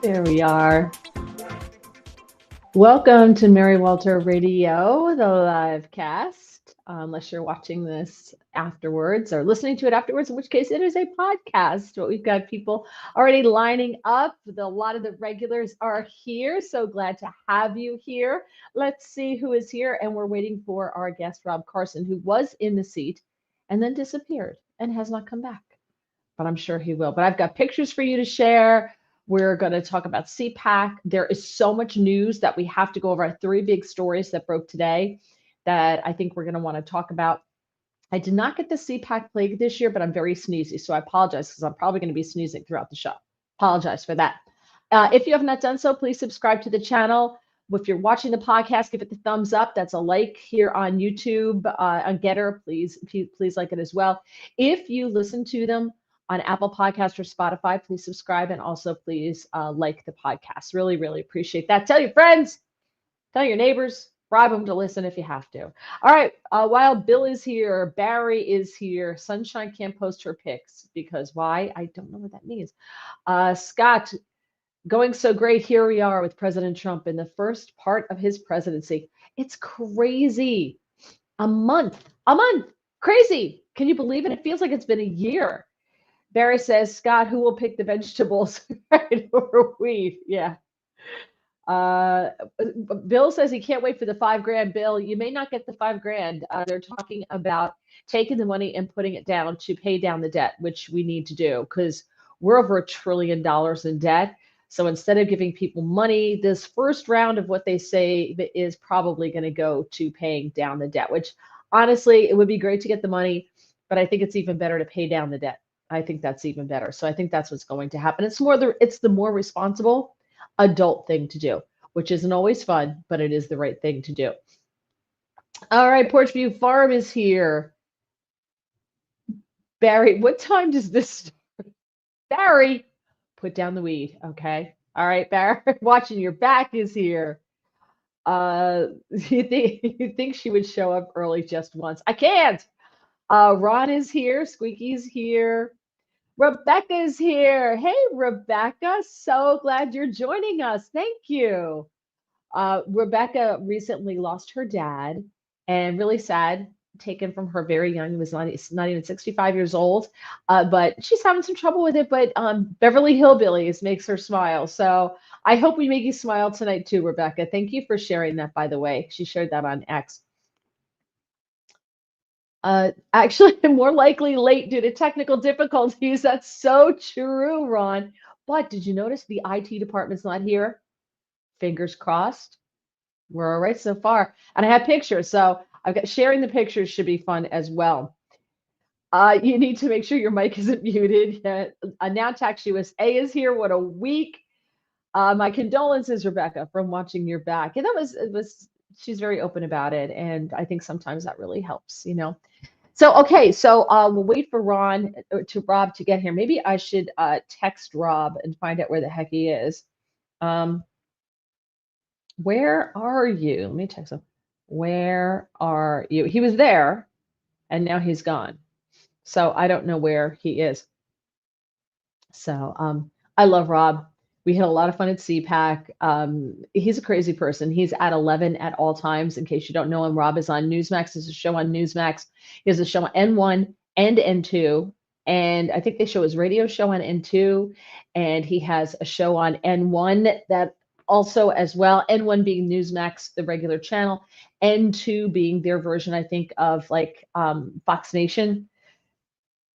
There we are. Welcome to Mary Walter Radio, the live cast. Unless you're watching this afterwards or listening to it afterwards, in which case it is a podcast. But we've got people already lining up. A lot of the regulars are here. So glad to have you here. Let's see who is here. And we're waiting for our guest, Rob Carson, who was in the seat and then disappeared and has not come back. But I'm sure he will. But I've got pictures for you to share. We're going to talk about CPAC. There is so much news that we have to go over. 3 big stories that broke today that I think we're going to want to talk about. I did not get the CPAC plague this year, but I'm very sneezy. So I apologize because I'm probably going to be sneezing throughout the show. Apologize for that. If you have not done so, please subscribe to the channel. If you're watching the podcast, give it the thumbs up. That's a like here on YouTube, on Getter. Please like it as well. If you listen to them on Apple Podcasts or Spotify, please subscribe and also please like the podcast. Really, really appreciate that. Tell your friends, tell your neighbors, bribe them to listen if you have to. All right, while Bill is here, Barry is here. Sunshine can't post her pics because why? I don't know what that means. Scott, going so great. Here we are with President Trump in the first part of his presidency. It's crazy. A month, crazy. Can you believe it? It feels like it's been a year. Barry says, Scott, who will pick the vegetables right over wheat? Yeah. Bill says he can't wait for the $5,000. Bill, you may not get the $5,000. They're talking about taking the money and putting it down to pay down the debt, which we need to do because we're over $1 trillion in debt. So instead of giving people money, this first round of what they say is probably going to go to paying down the debt, which honestly, it would be great to get the money, but I think it's even better to pay down the debt. I think that's even better. So I think that's what's going to happen. It's the more responsible adult thing to do, which isn't always fun, but it is the right thing to do. All right, Porchview Farm is here. Barry, what time does this start? Barry, put down the weed, okay? All right, Barry, watching your back is here. You think she would show up early just once? I can't. Ron is here. Squeaky's here. Rebecca is here. Hey, Rebecca. So glad you're joining us. Thank you. Rebecca recently lost her dad and really sad, taken from her very young. He was not even 65 years old, but she's having some trouble with it. But Beverly Hillbillies makes her smile. So I hope we make you smile tonight too, Rebecca. Thank you for sharing that, by the way. She shared that on X. Actually, more likely late due to technical difficulties. That's so true, Ron. But did you notice the IT department's not here? Fingers crossed. We're all right so far. And I have pictures, so I've got sharing the pictures should be fun as well. You need to make sure your mic isn't muted. Now Tax USA is here. What a week. My condolences, Rebecca, from watching your back. And she's very open about it. And I think sometimes that really helps, you know. So, okay, so we'll wait for Rob to get here. Maybe I should text Rob and find out where the heck he is. Where are you? Let me text him. Where are you? He was there, and now he's gone. So I don't know where he is. So I love Rob. We had a lot of fun at CPAC. He's a crazy person. He's at 11 at all times. In case you don't know him, Rob is on Newsmax. There's a show on Newsmax. He has a show on N1 and N2. And I think they show his radio show on N2. And he has a show on N1 that also as well. N1 being Newsmax, the regular channel. N2 being their version, I think, of like Fox Nation.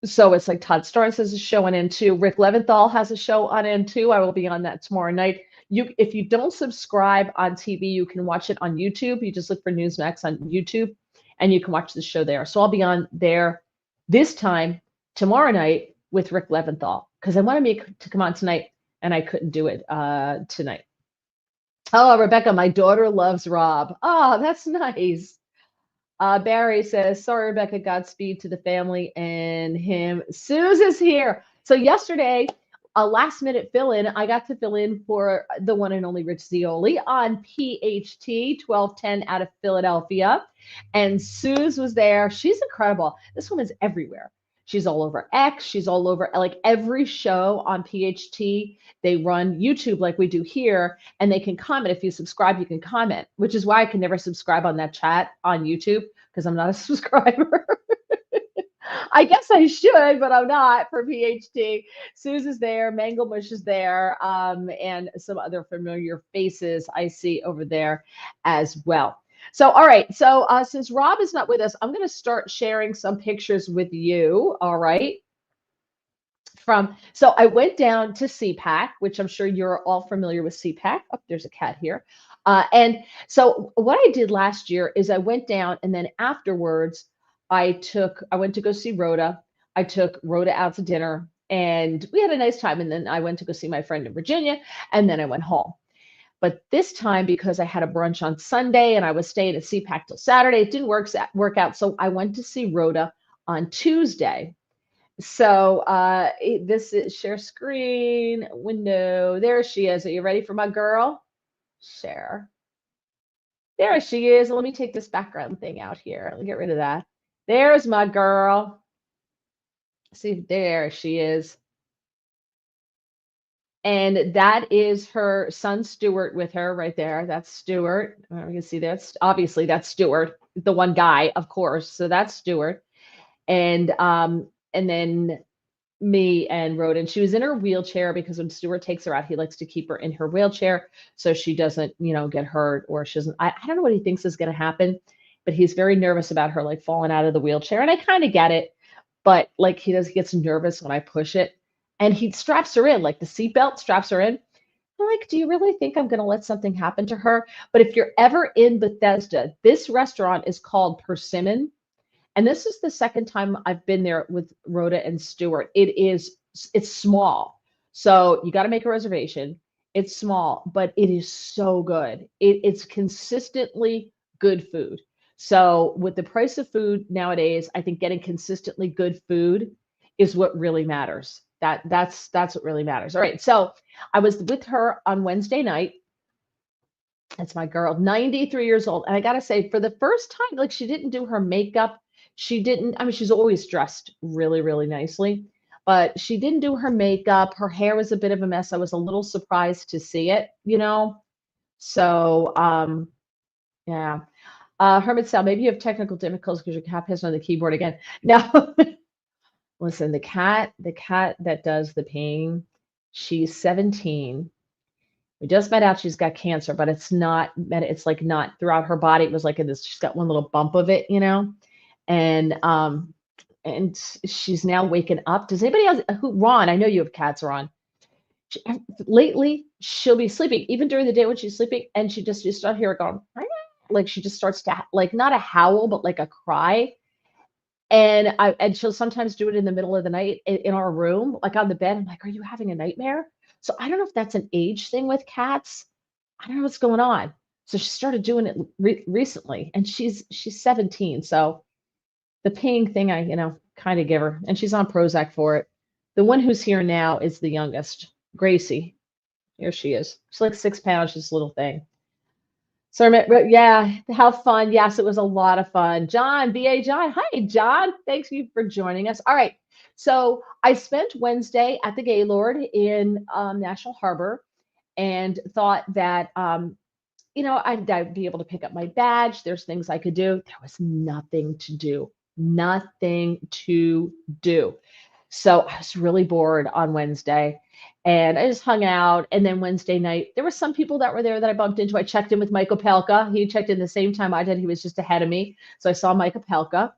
So it's like Todd Starnes has a show on N2. Rick Leventhal has a show on N2. I will be on that tomorrow night. If you don't subscribe on TV, you can watch it on YouTube. You just look for Newsmax on YouTube, and you can watch the show there. So I'll be on there this time tomorrow night with Rick Leventhal because I wanted to come on tonight, and I couldn't do it tonight. Oh, Rebecca, my daughter loves Rob. Oh, that's nice. Barry says, sorry, Rebecca, Godspeed to the family and him. Suze is here. So yesterday, a last minute fill in, I got to fill in for the one and only Rich Zioli on PHT 1210 out of Philadelphia. And Suze was there. She's incredible. This woman's everywhere. She's all over X. She's all over like every show on PHT. They run YouTube like we do here, and they can comment. If you subscribe, you can comment, which is why I can never subscribe on that chat on YouTube because I'm not a subscriber. I guess I should, but I'm not for PhD. Suze is there, Manglemush is there, and some other familiar faces I see over there as well. So, all right. So, since Rob is not with us, I'm going to start sharing some pictures with you. All right. So I went down to CPAC, which I'm sure you're all familiar with CPAC. Oh, there's a cat here. And so what I did last year is I went down and then afterwards I went to go see Rhoda. I took Rhoda out to dinner and we had a nice time. And then I went to go see my friend in Virginia and then I went home. But this time, because I had a brunch on Sunday and I was staying at CPAC till Saturday, it didn't work out. So I went to see Rhoda on Tuesday. So this is share screen window. There she is. Are you ready for my girl? Share. There she is. Let me take this background thing out here. Let me get rid of that. There's my girl. See, there she is. And that is her son Stuart with her right there. That's Stuart. You can see that's obviously that's Stuart, the one guy, of course. So that's Stuart. And then me and Rhoda, and she was in her wheelchair because when Stuart takes her out, he likes to keep her in her wheelchair so she doesn't, get hurt or she doesn't. I don't know what he thinks is going to happen, but he's very nervous about her like falling out of the wheelchair, and I kind of get it. But like he gets nervous when I push it, and he straps her in, like the seatbelt straps her in. I'm like, do you really think I'm going to let something happen to her? But if you're ever in Bethesda, this restaurant is called Persimmon. And this is the second time I've been there with Rhoda and Stuart. It's small. So you got to make a reservation. It's small, but it is so good. It's consistently good food. So with the price of food nowadays, I think getting consistently good food is what really matters. That's what really matters. All right. So I was with her on Wednesday night. That's my girl, 93 years old. And I got to say, for the first time, like she didn't do her makeup. She didn't, I mean, she's always dressed really, really nicely, but she didn't do her makeup. Her hair was a bit of a mess. I was a little surprised to see it, So, yeah. Hermit Sal, maybe you have technical difficulties because your cat has on the keyboard again. No, listen, the cat that does the peeing, she's 17. We just found out she's got cancer, but it's like not throughout her body. It was like she's got one little bump of it, and she's now waking up. Does anybody else Ron, I know you have cats, Ron. Lately she'll be sleeping, even during the day when she's sleeping, and you start hearing her going, like she just starts to like not a howl, but like a cry. And she'll sometimes do it in the middle of the night in our room, like on the bed. I'm like, are you having a nightmare? So I don't know if that's an age thing with cats. I don't know what's going on. So she started doing it recently, and she's 17. So the peeing thing, I kind of give her, and she's on Prozac for it. The one who's here now is the youngest, Gracie. Here she is. She's like 6 pounds. She's a little thing. So yeah, how fun. Yes, it was a lot of fun. John, BA John. Hi, John. Thanks you for joining us. All right. So I spent Wednesday at the Gaylord in National Harbor and thought that, I'd be able to pick up my badge. There's things I could do. There was nothing to do. Nothing to do. So I was really bored on Wednesday. And I just hung out. And then Wednesday night, there were some people that were there that I bumped into. I checked in with Mike Opelka. He checked in the same time I did. He was just ahead of me. So I saw Mike Opelka,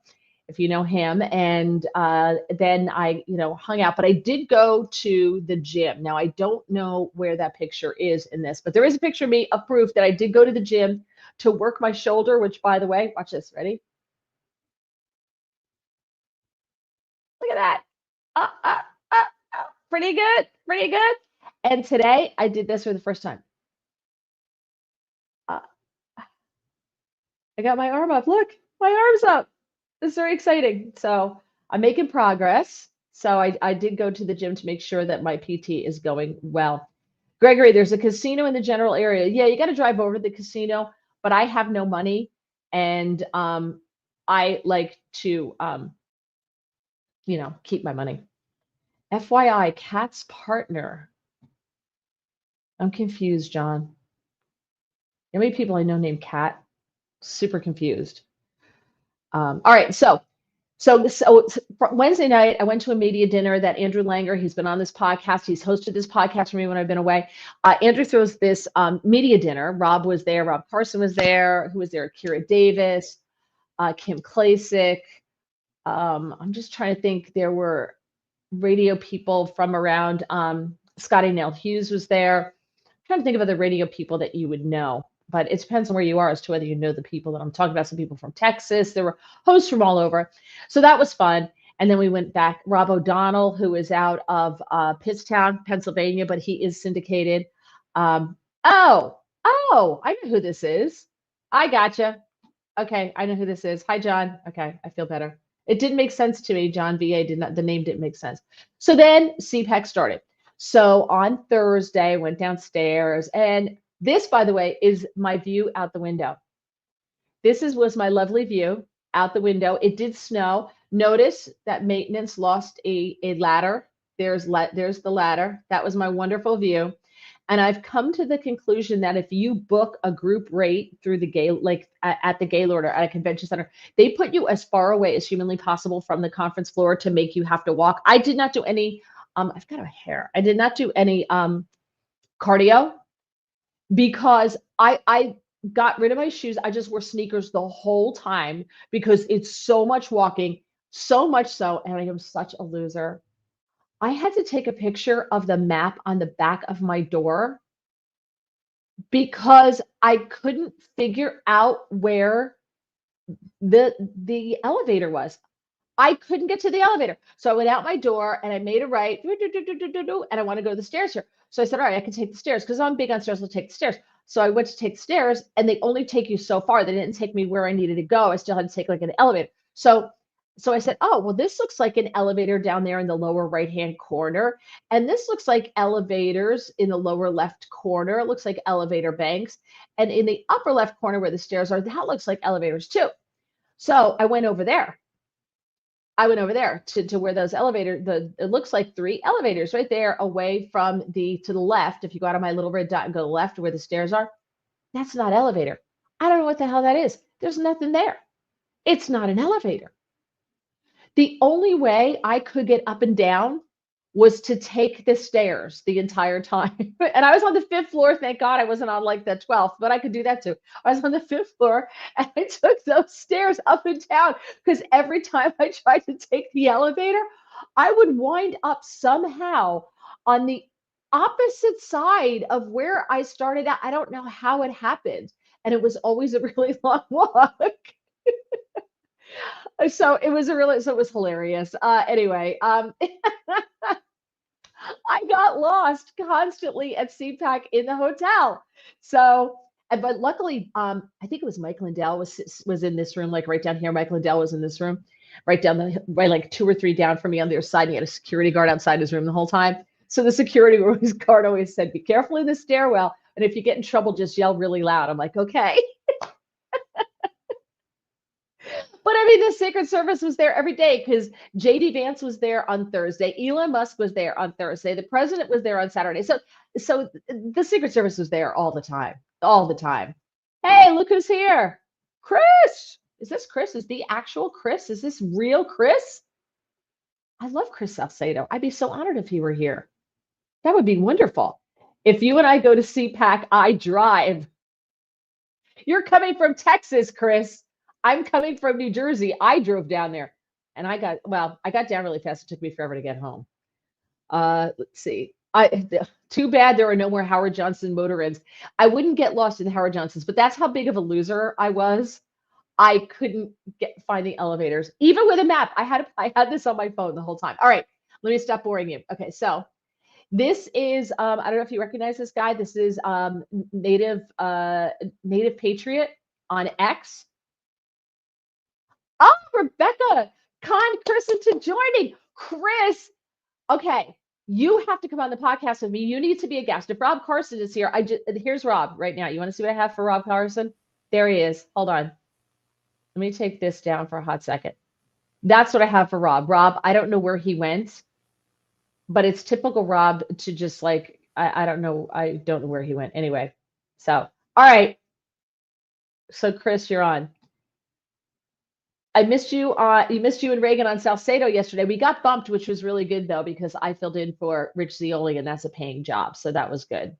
if you know him. And then I, hung out. But I did go to the gym. Now, I don't know where that picture is in this, but there is a picture of me, of proof that I did go to the gym to work my shoulder, which, by the way, watch this. Ready? Look at that. Uh, uh, pretty good. Pretty good. And today I did this for the first time. Uh, I got my arm up. Look, my arm's up. It's very exciting. So I'm making progress. So I did go to the gym to make sure that my PT is going well. Gregory, there's a casino in the general area. Yeah, you got to drive over to the casino, but I have no money. And I like to keep my money. FYI, Kat's partner. I'm confused, John. How many people I know named Kat? Super confused. All right, so Wednesday night, I went to a media dinner that Andrew Langer, he's been on this podcast. He's hosted this podcast for me when I've been away. Andrew throws this media dinner. Rob was there. Rob Carson was there. Who was there? Kira Davis, Kim Klasick. I'm just trying to think. There were radio people from around. Scotty Nell Hughes was there. I'm trying to think of other radio people that you would know. But it depends on where you are as to whether you know the people that I'm talking about. Some people from Texas. There were hosts from all over. So that was fun. And then we went back. Rob O'Donnell, who is out of Pittstown, Pennsylvania, but he is syndicated. Oh, I know who this is. I gotcha. Okay, I know who this is. Hi, John. Okay, I feel better. It didn't make sense to me. John VA did not, the name didn't make sense. So then CPAC started. So on Thursday, I went downstairs, and this, by the way, is my view out the window. Was my lovely view out the window. It did snow. Notice that maintenance lost a ladder. There's the ladder. That was my wonderful view. And I've come to the conclusion that if you book a group rate through the at the Gaylord or at a convention center, they put you as far away as humanly possible from the conference floor to make you have to walk. I did not do any, I've got a hair. I did not do any cardio because I got rid of my shoes. I just wore sneakers the whole time because it's so much walking, so much so, and I am such a loser. I had to take a picture of the map on the back of my door because I couldn't figure out where the elevator was. I couldn't get to the elevator. So I went out my door and I made a right, and I want to go to the stairs here. So I said, all right, I can take the stairs because I'm big on stairs. I'll take the stairs. So I went to take the stairs and they only take you so far. They didn't take me where I needed to go. I still had to take like an elevator. So I said, oh, well, this looks like an elevator down there in the lower right-hand corner. And this looks like elevators in the lower left corner. It looks like elevator banks. And in the upper left corner where the stairs are, that looks like elevators too. So I went over there. To where those elevators, it looks like 3 elevators right there away from to the left. If you go out of my little red dot and go left where the stairs are, that's not elevator. I don't know what the hell that is. There's nothing there. It's not an elevator. The only way I could get up and down was to take the stairs the entire time. And I was on the 5th floor. Thank God I wasn't on like the 12th, but I could do that too. I was on the 5th floor and I took those stairs up and down because every time I tried to take the elevator, I would wind up somehow on the opposite side of where I started out. I don't know how it happened. And it was always a really long walk. So it was hilarious. Anyway, I got lost constantly at CPAC in the hotel. So, but luckily, I think it was Mike Lindell was in this room, like right down here. Mike Lindell was in this room, right like 2 or 3 down from me on the other side. He had a security guard outside his room the whole time. So the security guard always said, "Be careful in the stairwell, and if you get in trouble, just yell really loud." I'm like, okay. But I mean, the Secret Service was there every day because JD Vance was there on Thursday. Elon Musk was there on Thursday. The president was there on Saturday. So the Secret Service was there all the time, all the time. Hey, look who's here. Chris. Is this Chris? Is the actual Chris? Is this real Chris? I love Chris Salcedo. I'd be so honored if he were here. That would be wonderful. If you and I go to CPAC, I drive. You're coming from Texas, Chris. I'm coming from New Jersey. I drove down there and I got down really fast. It took me forever to get home. Let's see. Too bad there are no more Howard Johnson motor inns. I wouldn't get lost in the Howard Johnsons, but that's how big of a loser I was. I couldn't find the elevators, even with a map. I had this on my phone the whole time. All right, let me stop boring you. Okay, so this is I don't know if you recognize this guy. This is Native Patriot on X. Oh, Rebecca Christensen joining. Chris, okay, you have to come on the podcast with me. You need to be a guest. If Rob Carson is here, here's Rob right now. You want to see what I have for Rob Carson? There he is. Hold on. Let me take this down for a hot second. That's what I have for Rob. Rob, I don't know where he went, but it's typical Rob to just like, I don't know. I don't know where he went. Anyway, so, all right. So Chris, you're on. I missed you. You missed you and Reagan on Salcedo yesterday. We got bumped, which was really good though, because I filled in for Rich Zioli and that's a paying job. So that was good.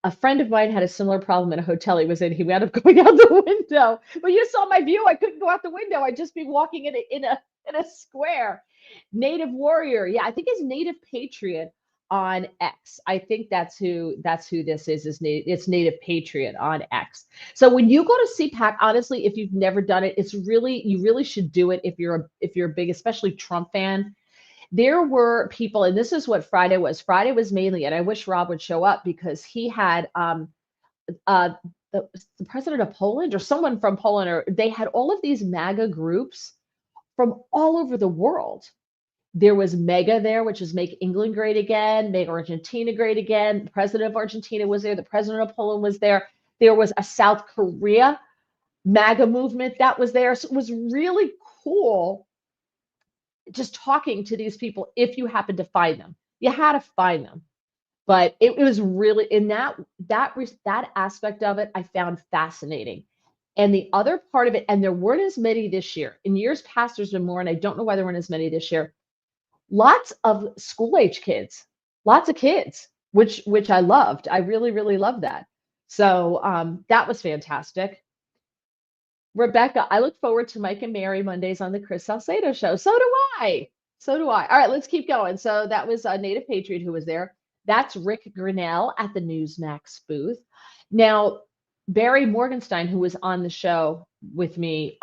A friend of mine had a similar problem in a hotel he was in. He wound up going out the window. But you saw my view. I couldn't go out the window. I'd just be walking in a square. Native warrior. Yeah, I think it's native patriot on X. I think that's who this is. It's native patriot on X. So when you go to CPAC, honestly, if you've never done it, you really should do it if you're a big, especially Trump fan. There were people, and this is what Friday was. Friday was mainly, and I wish Rob would show up because he had uh, the president of Poland or someone from Poland, or they had all of these MAGA groups from all over the world. There was MEGA there, which is Make England Great Again, Make Argentina Great Again. The president of Argentina was there. The president of Poland was there. There was a South Korea MAGA movement that was there. So it was really cool just talking to these people if you happen to find them. You had to find them. But it was really in that aspect of it, I found fascinating. And the other part of it, and there weren't as many this year. In years past, there's been more, and I don't know why there weren't as many this year. Lots of school age kids, lots of kids, which I loved. I really, really loved that. So that was fantastic. Rebecca, I look forward to Mike and Mary Mondays on the Chris Salcedo show. So do I. So do I. All right, let's keep going. So that was a Native Patriot who was there. That's Rick Grinnell at the Newsmax booth. Now, Barry Morgenstein, who was on the show with me,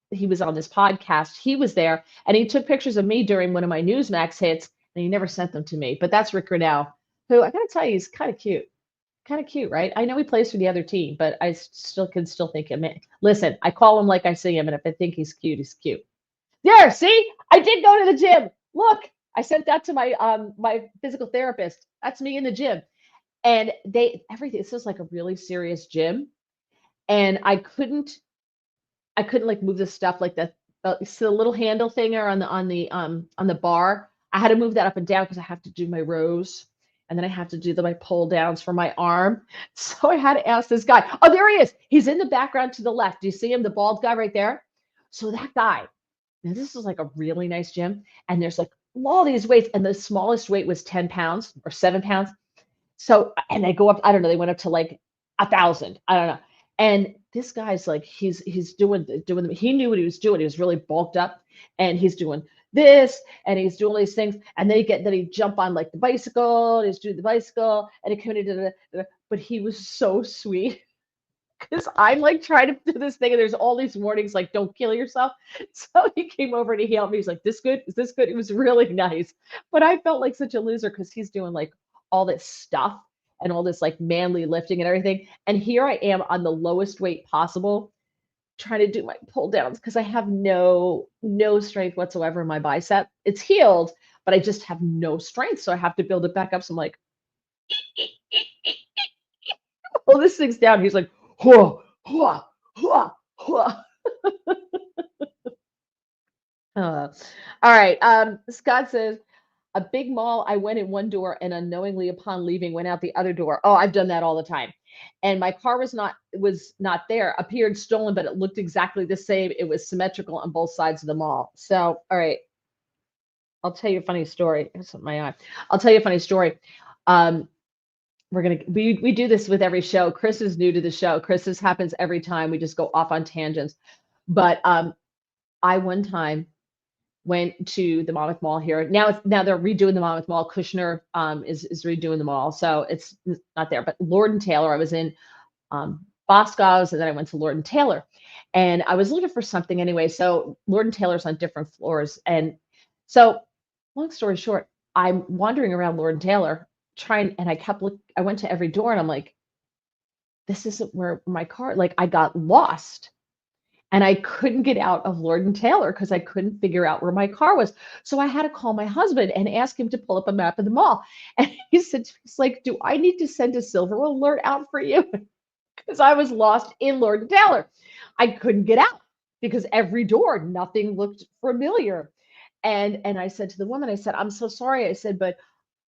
he was on this podcast. He was there and he took pictures of me during one of my Newsmax hits and he never sent them to me. But that's Rick Grinnell, who I got to tell you, he's kind of cute. Kind of cute, right? I know he plays for the other team, but I still think him. Listen, I call him like I see him, and if I think he's cute, he's cute. There, see, I did go to the gym. Look, I sent that to my physical therapist. That's me in the gym, and everything. This is like a really serious gym, and I couldn't like move the stuff like the little handle thing or on the bar. I had to move that up and down because I have to do my rows and then I have to do my pull downs for my arm. So I had to ask this guy. Oh, there he is. He's in the background to the left. Do you see him? The bald guy right there. So that guy. Now this is like a really nice gym, and there's like all these weights, and the smallest weight was 10 pounds or 7 pounds. So, and they go up, I don't know, they went up to like 1,000. I don't know. And this guy's like, he's doing, he knew what he was doing. He was really bulked up and he's doing this and he's doing all these things. And then he jump on like the bicycle, and he's doing the bicycle and he committed, but he was so sweet because I'm like trying to do this thing and there's all these warnings like don't kill yourself. So he came over and he helped me. He's like, this good? Is this good? It was really nice. But I felt like such a loser because he's doing like all this stuff and all this like manly lifting and everything. And here I am on the lowest weight possible trying to do my pull downs because I have no strength whatsoever in my bicep. It's healed, but I just have no strength. So I have to build it back up. So I'm like, pull this thing's down. He's like, hua, hua, hua, hua. All right. Scott says, a big mall, I went in one door and unknowingly upon leaving went out the other door. Oh, I've done that all the time. And my car was not there, appeared stolen, but it looked exactly the same. It was symmetrical on both sides of the mall. So, all right. I'll tell you a funny story. It's my eye. I'll tell you a funny story. Um, we do this with every show. Chris is new to the show. This happens every time. We just go off on tangents. But I one time went to the Monmouth Mall here. Now they're redoing the Monmouth Mall. Kushner is redoing the mall, so it's not there. But Lord and Taylor, I was in Boscov's, and then I went to Lord and Taylor, and I was looking for something anyway. So Lord and Taylor's on different floors, and so long story short, I'm wandering around Lord and Taylor trying, and I went to every door, and I'm like, this isn't where my car. Like I got lost. And I couldn't get out of Lord and Taylor because I couldn't figure out where my car was. So I had to call my husband and ask him to pull up a map of the mall. And he said, he's like, do I need to send a silver alert out for you? Because I was lost in Lord and Taylor. I couldn't get out. because every door, nothing looked familiar. And I said to the woman, I said, I'm so sorry. I said, but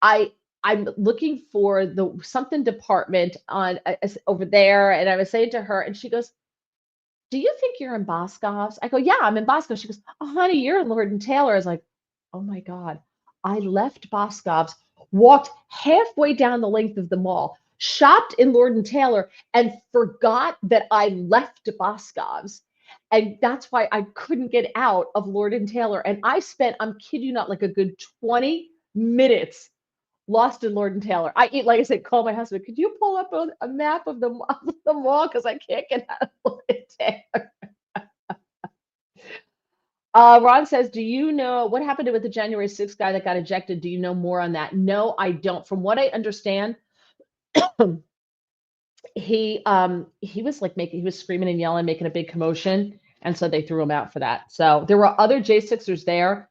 I I'm looking for the something department on over there. And I was saying to her, and she goes, do you think you're in Boscov's? I go, yeah, I'm in Boscov's. She goes, oh, honey, you're in Lord and Taylor. I was like, oh my God. I left Boscov's, walked halfway down the length of the mall, shopped in Lord and Taylor, and forgot that I left Boscov's. And that's why I couldn't get out of Lord and Taylor. And I spent, I'm kidding you not, like a good 20 minutes lost in Lord and Taylor. Like I said, call my husband. Could you pull up a map of the mall? Because I can't get out of Lord and Taylor. Ron says, do you know what happened with the January 6th guy that got ejected? Do you know more on that? No, I don't. From what I understand, he was like he was screaming and yelling, making a big commotion. And so they threw him out for that. So there were other J6ers there.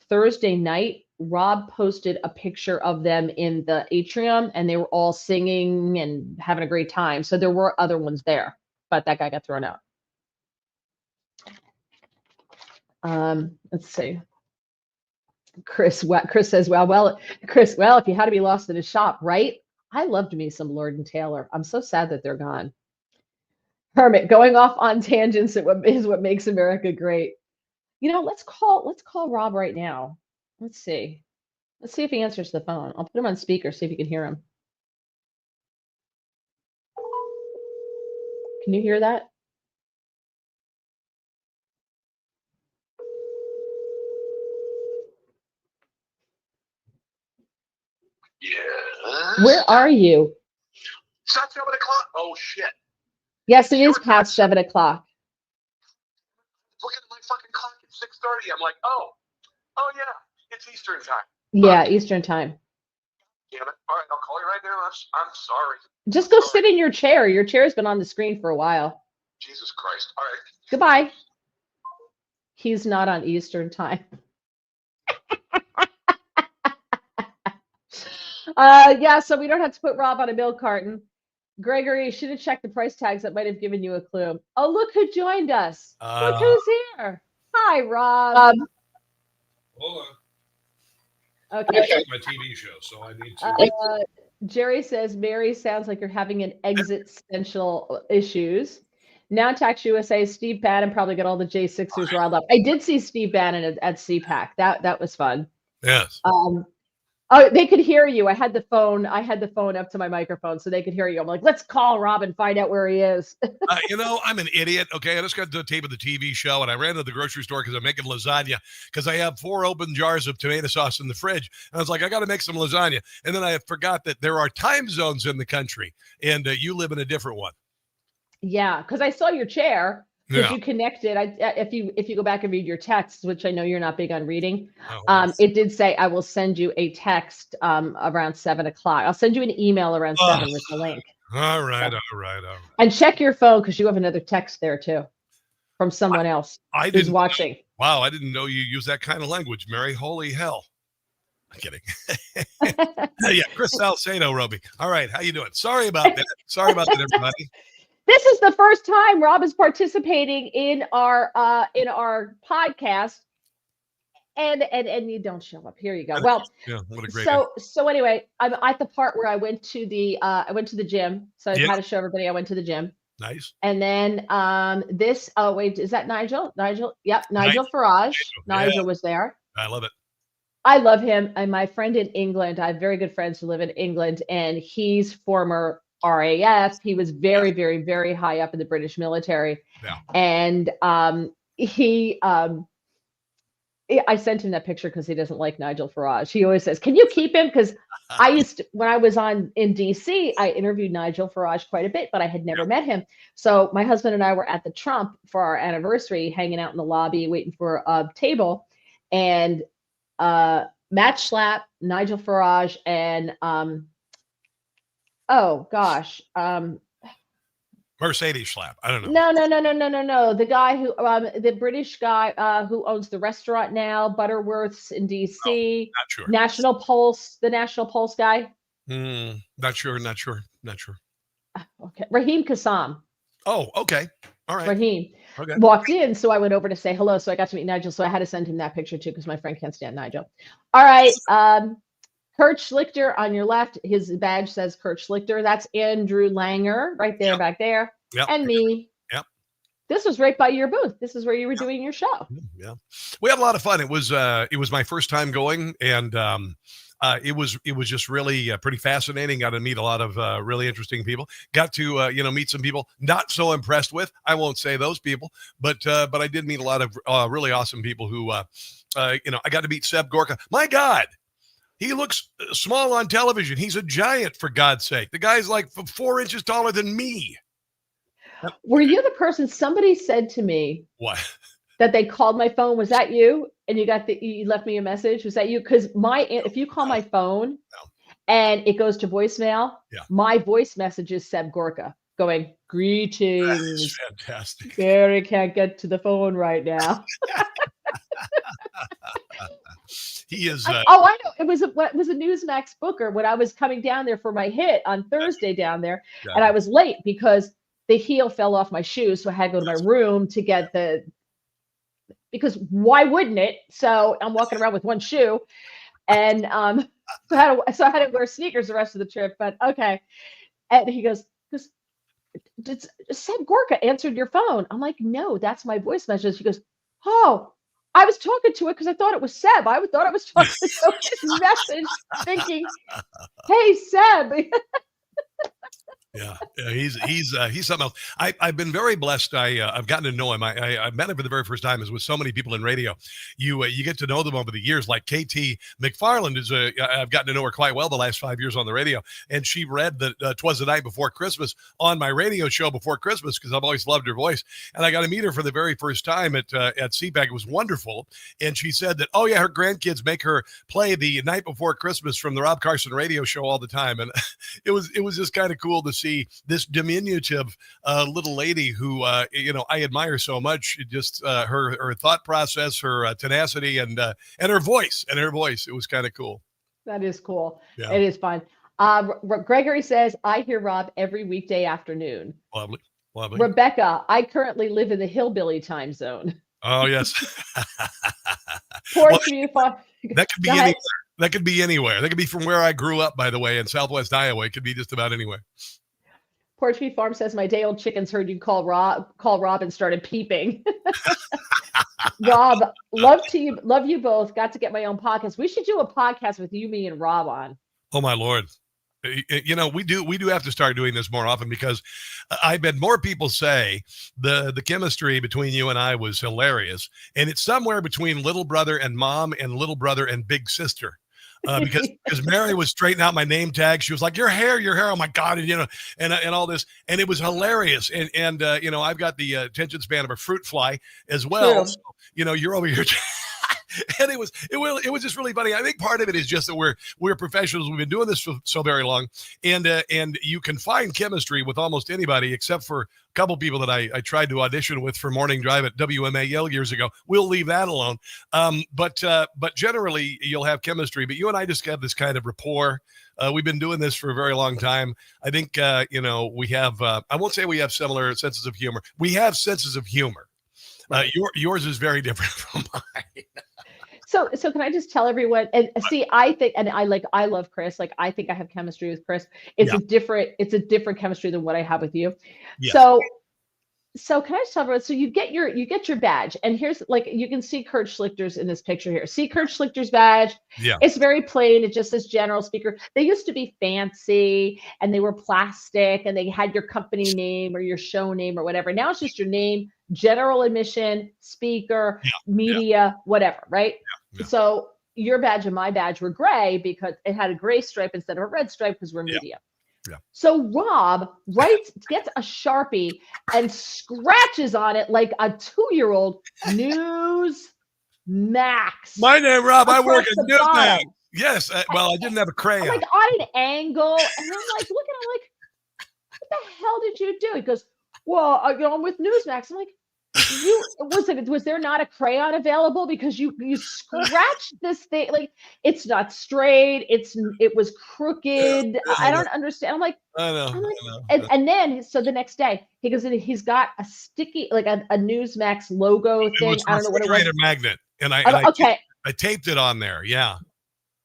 Thursday night, Rob posted a picture of them in the atrium, and they were all singing and having a great time. So there were other ones there, but that guy got thrown out. Let's see. Chris says, Chris, if you had to be lost in a shop, right? I loved me some Lord and Taylor. I'm so sad that they're gone. Hermit, going off on tangents is what makes America great. You know, let's call Rob right now. Let's see if he answers the phone. I'll put him on speaker, see if you can hear him. Can you hear that? Yes. Where are you? It's not 7 o'clock. Oh, shit. Yes, it is past 7 o'clock. Looking at my fucking clock at 6:30. I'm like, oh yeah, it's Eastern time. Yeah, Eastern time. Damn it. All right, I'll call you right now. I'm sorry. Just go sit in your chair. Your chair's been on the screen for a while. Jesus Christ. All right. Goodbye. He's not on Eastern time. Yeah, so we don't have to put Rob on a milk carton. Gregory, should have checked the price tags. That might have given you a clue. Oh, look who joined us. Look who's here. Hi, Rob. Hold on. Okay. It's my TV show, so I need to. Jerry says, Mary, sounds like you're having an existential issues. Now Tax USA, Steve Bannon probably got all the J6ers riled up. I did see Steve Bannon at CPAC. That was fun. Yes. Oh, they could hear you. I had the phone up to my microphone so they could hear you. I'm like, let's call Rob and find out where he is. I'm an idiot. Okay, I just got the tape of the TV show, and I ran to the grocery store because I'm making lasagna because I have 4 open jars of tomato sauce in the fridge. And I was like, I got to make some lasagna. And then I forgot that there are time zones in the country, and you live in a different one. Yeah, because I saw your chair. Because you connected. If you go back and read your texts, which I know you're not big on reading, it did say I will send you a text around 7 o'clock. I'll send you an email around 7 with the link. All right. And check your phone because you have another text there too, from someone else who's watching. Wow, I didn't know you use that kind of language, Mary. Holy hell! I'm kidding. Yeah, Chris Salcedo, Roby. All right, how you doing? Sorry about that. Sorry about that, everybody. This is the first time Rob is participating in our podcast, and you don't show up. Here you go. Well, yeah, what a great so anyway, I'm at the part where I went to the gym. So I had to show everybody I went to the gym. Nice. And then wait, is that Nigel? Yep, Nigel Farage. Nigel was there. I love it. I love him. And my friend in England, I have very good friends who live in England, and he's former RAF. He was very, very, very high up in the British military. Yeah. And I sent him that picture because he doesn't like Nigel Farage. He always says, can you keep him? Because when I was in DC, I interviewed Nigel Farage quite a bit, but I had never met him. So my husband and I were at the Trump for our anniversary, hanging out in the lobby, waiting for a table. And Matt Schlapp, Nigel Farage, and oh gosh. Mercedes Schlapp. I don't know. No. The guy who, the British guy who owns the restaurant now, Butterworth's in DC. Oh, not sure. National Pulse, the National Pulse guy. Not sure. Okay. Raheem Kassam. Oh, okay. All right. Raheem, Okay. walked in. So I went over to say hello. So I got to meet Nigel. So I had to send him that picture too because my friend can't stand Nigel. All right. Kurt Schlichter on your left. His badge says Kurt Schlichter. That's Andrew Langer right there, Yep. back there. Yep. And me. Yep. This was right by your booth. This is where you were doing your show. Yeah. We had a lot of fun. It was my first time going, and it was just really pretty fascinating. Got to meet a lot of really interesting people. Got to meet some people not so impressed with. I won't say those people, but I did meet a lot of really awesome people who I got to meet Seb Gorka. My God, he looks small on television. He's a giant, for God's sake. The guy's like 4 inches taller than me. Were you the person? Somebody said to me What? that they called my phone. Was that you? And you left me a message. Was that you? Because if you call my phone and it goes to voicemail, my voice message is Seb Gorka going, greetings. That is fantastic. Barry can't get to the phone right now. He is. I know. It was a Newsmax booker when I was coming down there for my hit on Thursday down there, and I was late because the heel fell off my shoe, so I had to go to my room to get because why wouldn't it? So I'm walking around with one shoe, and so I had to wear sneakers the rest of the trip. But okay, and he goes, Seb Gorka answered your phone. I'm like, no, that's my voice message. He goes, oh. I was talking to it because I thought it was Seb. I thought I was talking to his message, thinking, "Hey, Seb." Yeah, he's something else. I've been very blessed. I've gotten to know him. I met him for the very first time. As with so many people in radio, you get to know them over the years. Like KT McFarland I've gotten to know her quite well the last 5 years on the radio, and she read that 'Twas the Night Before Christmas on my radio show before Christmas because I've always loved her voice, and I got to meet her for the very first time at CPAC. It was wonderful, and she said that her grandkids make her play the Night Before Christmas from the Rob Carson radio show all the time, and it was just kind of cool to see this diminutive little lady who I admire so much. Just her thought process, her tenacity, and her voice. It was kind of cool. That is cool. Yeah. It is fun. Gregory says, I hear Rob every weekday afternoon. Lovely. Rebecca, I currently live in the hillbilly time zone. Oh yes. That could be anywhere. That could be anywhere. That could be from where I grew up, by the way, in Southwest Iowa. It could be just about anywhere. Porchby Farm says, my day-old chickens heard you call Rob and started peeping. Rob, love you both. Got to get my own podcast. We should do a podcast with you, me, and Rob on. Oh my Lord. We do have to start doing this more often because I've had more people say the chemistry between you and I was hilarious. And it's somewhere between little brother and mom and little brother and big sister. Because Mary was straightening out my name tag. She was like, your hair, oh my God. And all this. And it was hilarious. And I've got the attention span of a fruit fly as well. So, you're over here. And it was just really funny. I think part of it is just that we're professionals. We've been doing this for so very long, and you can find chemistry with almost anybody except for a couple people that I tried to audition with for Morning Drive at WMAL years ago. We'll leave that alone. But generally you'll have chemistry. But you and I just have this kind of rapport. We've been doing this for a very long time. I think we have. I won't say we have similar senses of humor. We have senses of humor. Yours is very different from mine. So can I just tell everyone, and see, I think, and I love Chris. Like, I think I have chemistry with Chris. It's a different chemistry than what I have with you. Yeah. So can I just tell everyone, so you get your badge, and here's, like, you can see Kurt Schlichter's in this picture here. See Kurt Schlichter's badge? Yeah. It's very plain. It just says general speaker. They used to be fancy and they were plastic and they had your company name or your show name or whatever. Now it's just your name, general admission, speaker, media, whatever, right? Yeah. So your badge and my badge were gray because it had a gray stripe instead of a red stripe because we're media. Yeah. So Rob gets a Sharpie and scratches on it like a 2-year-old, Newsmax. My name, Rob. I work at Newsmax. Yes. Well, I didn't have a crayon. Like on an angle. And I'm like, looking, I'm like, what the hell did you do? He goes, well, I'm with Newsmax. I'm like, was there not a crayon available? Because you scratched this thing, like it's not straight, it was crooked. I don't understand. I'm like, I know. and then so the next day he goes in, he's got a sticky, like a Newsmax logo It thing. was I don't know what it was. magnet, and Okay, I taped it on there. Yeah.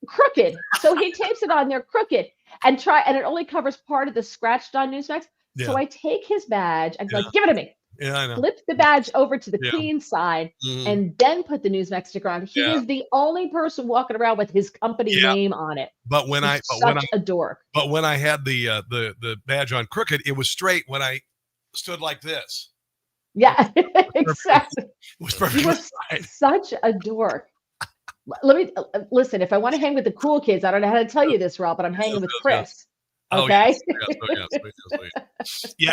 crooked. So he tapes it on there crooked and it only covers part of the scratched on Newsmax. Yeah. So I take his badge and like, give it to me. Yeah, I know. Flip the badge over to the clean side and then put the Newsmax sticker on. He is the only person walking around with his company name on it. But when He's such a dork. But when I had the badge on crooked, it was straight when I stood like this. Yeah, exactly. It was perfect. You were such a dork. Let me listen. If I want to hang with the cool kids, I don't know how to tell you this, Rob, but I'm hanging with Chris. Okay. Yeah,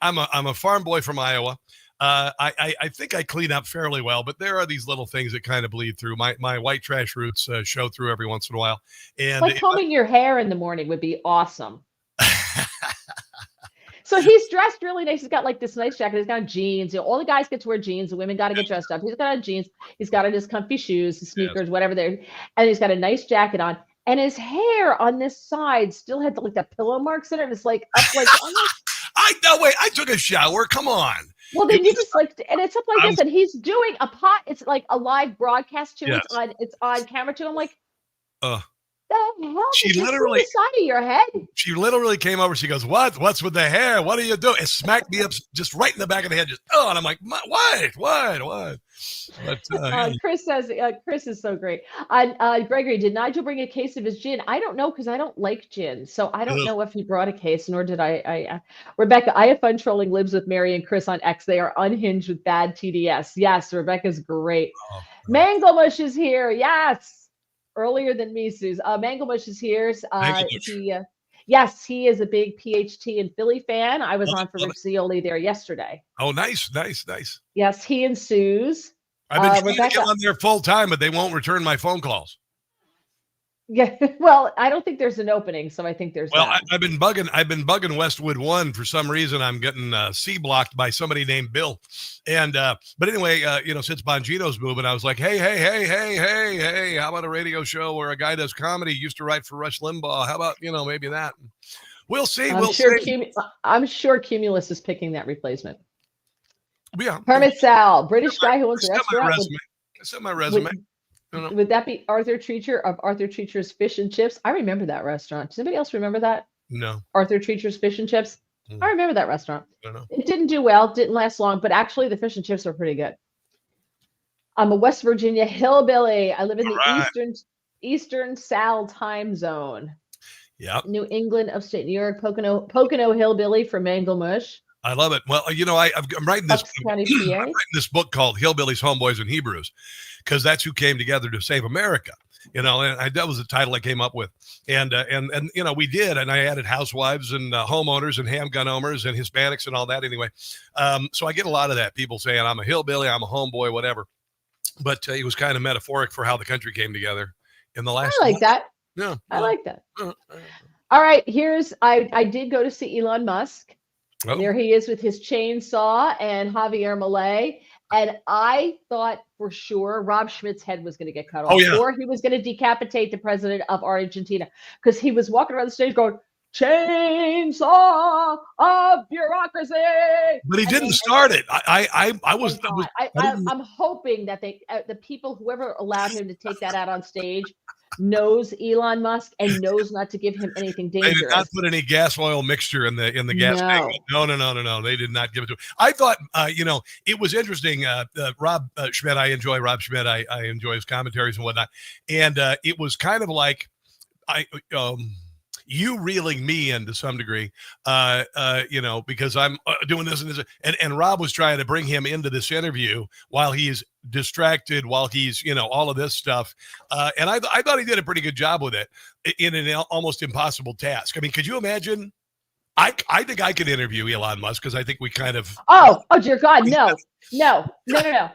I'm a farm boy from Iowa. I think I clean up fairly well, but there are these little things that kind of bleed through. My white trash roots show through every once in a while. And like combing your hair in the morning would be awesome. So he's dressed really nice. He's got like this nice jacket. He's got jeans. All the guys get to wear jeans. The women got to get dressed up. He's got on jeans. He's got on his comfy shoes, his sneakers, whatever they're. And he's got a nice jacket on. And his hair on this side still had like the pillow marks in it. It's like up like. I took a shower. Come on. Well, then you just like, and it's up like this, and he's doing a pot. It's like a live broadcast too. Yes. It's on camera too. I'm like, the hell? She literally the side of your head. She literally came over. She goes, "What's with the hair? What are you doing?" It smacked me up just right in the back of the head. Just and I'm like, "What?" But Chris says, Chris is so great. Gregory, did Nigel bring a case of his gin? I don't know because I don't like gin, so I don't know if he brought a case, nor did I. Rebecca, I have fun trolling libs with Mary and Chris on X. They are unhinged with bad TDS. Yes, Rebecca's great. Mango Mush is here. Yes. Earlier than me, Suze. Mango Mush is here. Yes, he is a big PHT and Philly fan. I was on for Rick Zioli there yesterday. Oh, nice. Yes, he and Suze. I've been trying to get on there full time, but they won't return my phone calls. Yeah, well, I don't think there's an opening, so I think there's. Well, I've been bugging Westwood 1 for some reason. I'm getting C blocked by somebody named Bill, and but anyway, since Bongino's moving, I was like, hey, how about a radio show where a guy does comedy? Used to write for Rush Limbaugh. How about maybe that? We'll see. I'm sure Cumulus is picking that replacement. Yeah, Hermit Sal, British guy who owns a restaurant. I sent my resume. Would that be Arthur Treacher of Arthur Treacher's Fish and Chips? I remember that restaurant. Does anybody else remember that? No. Arthur Treacher's Fish and Chips? I remember that restaurant. I don't know. It didn't do well, didn't last long, but actually the fish and chips are pretty good. I'm a West Virginia hillbilly. I live in the Eastern Sal time zone. Yeah. New England, upstate New York, Pocono hillbilly from Mango Mush. I love it. Well, I'm writing this. I'm writing this book called Hillbillies, Homeboys, and Hebrews, because that's who came together to save America. And that was the title I came up with. And we did, and I added housewives and homeowners and handgun owners and Hispanics and all that. Anyway, so I get a lot of that. People saying I'm a hillbilly, I'm a homeboy, whatever. But it was kind of metaphoric for how the country came together in the last. I like that. Yeah, I like that. All right, I did go to see Elon Musk. Oh. There he is with his chainsaw and Javier Milei. And I thought for sure Rob Schmidt's head was going to get cut off, or he was going to decapitate the president of Argentina, because he was walking around the stage going, "Chainsaw of bureaucracy." But he didn't start it. I'm hoping that the people, whoever allowed him to take that out on stage, knows Elon Musk and knows not to give him anything dangerous. They did not put any gas oil mixture in the gas tank. No. They did not give it to him. I thought, it was interesting. Rob Schmidt, I enjoy Rob Schmidt. I enjoy his commentaries and whatnot. And it was kind of like you reeling me in to some degree, because I'm doing this and this. And Rob was trying to bring him into this interview while he's distracted, while he's, all of this stuff. And I thought he did a pretty good job with it in an almost impossible task. I mean, could you imagine? I think I could interview Elon Musk, because I think we kind of. Oh, dear God. No. I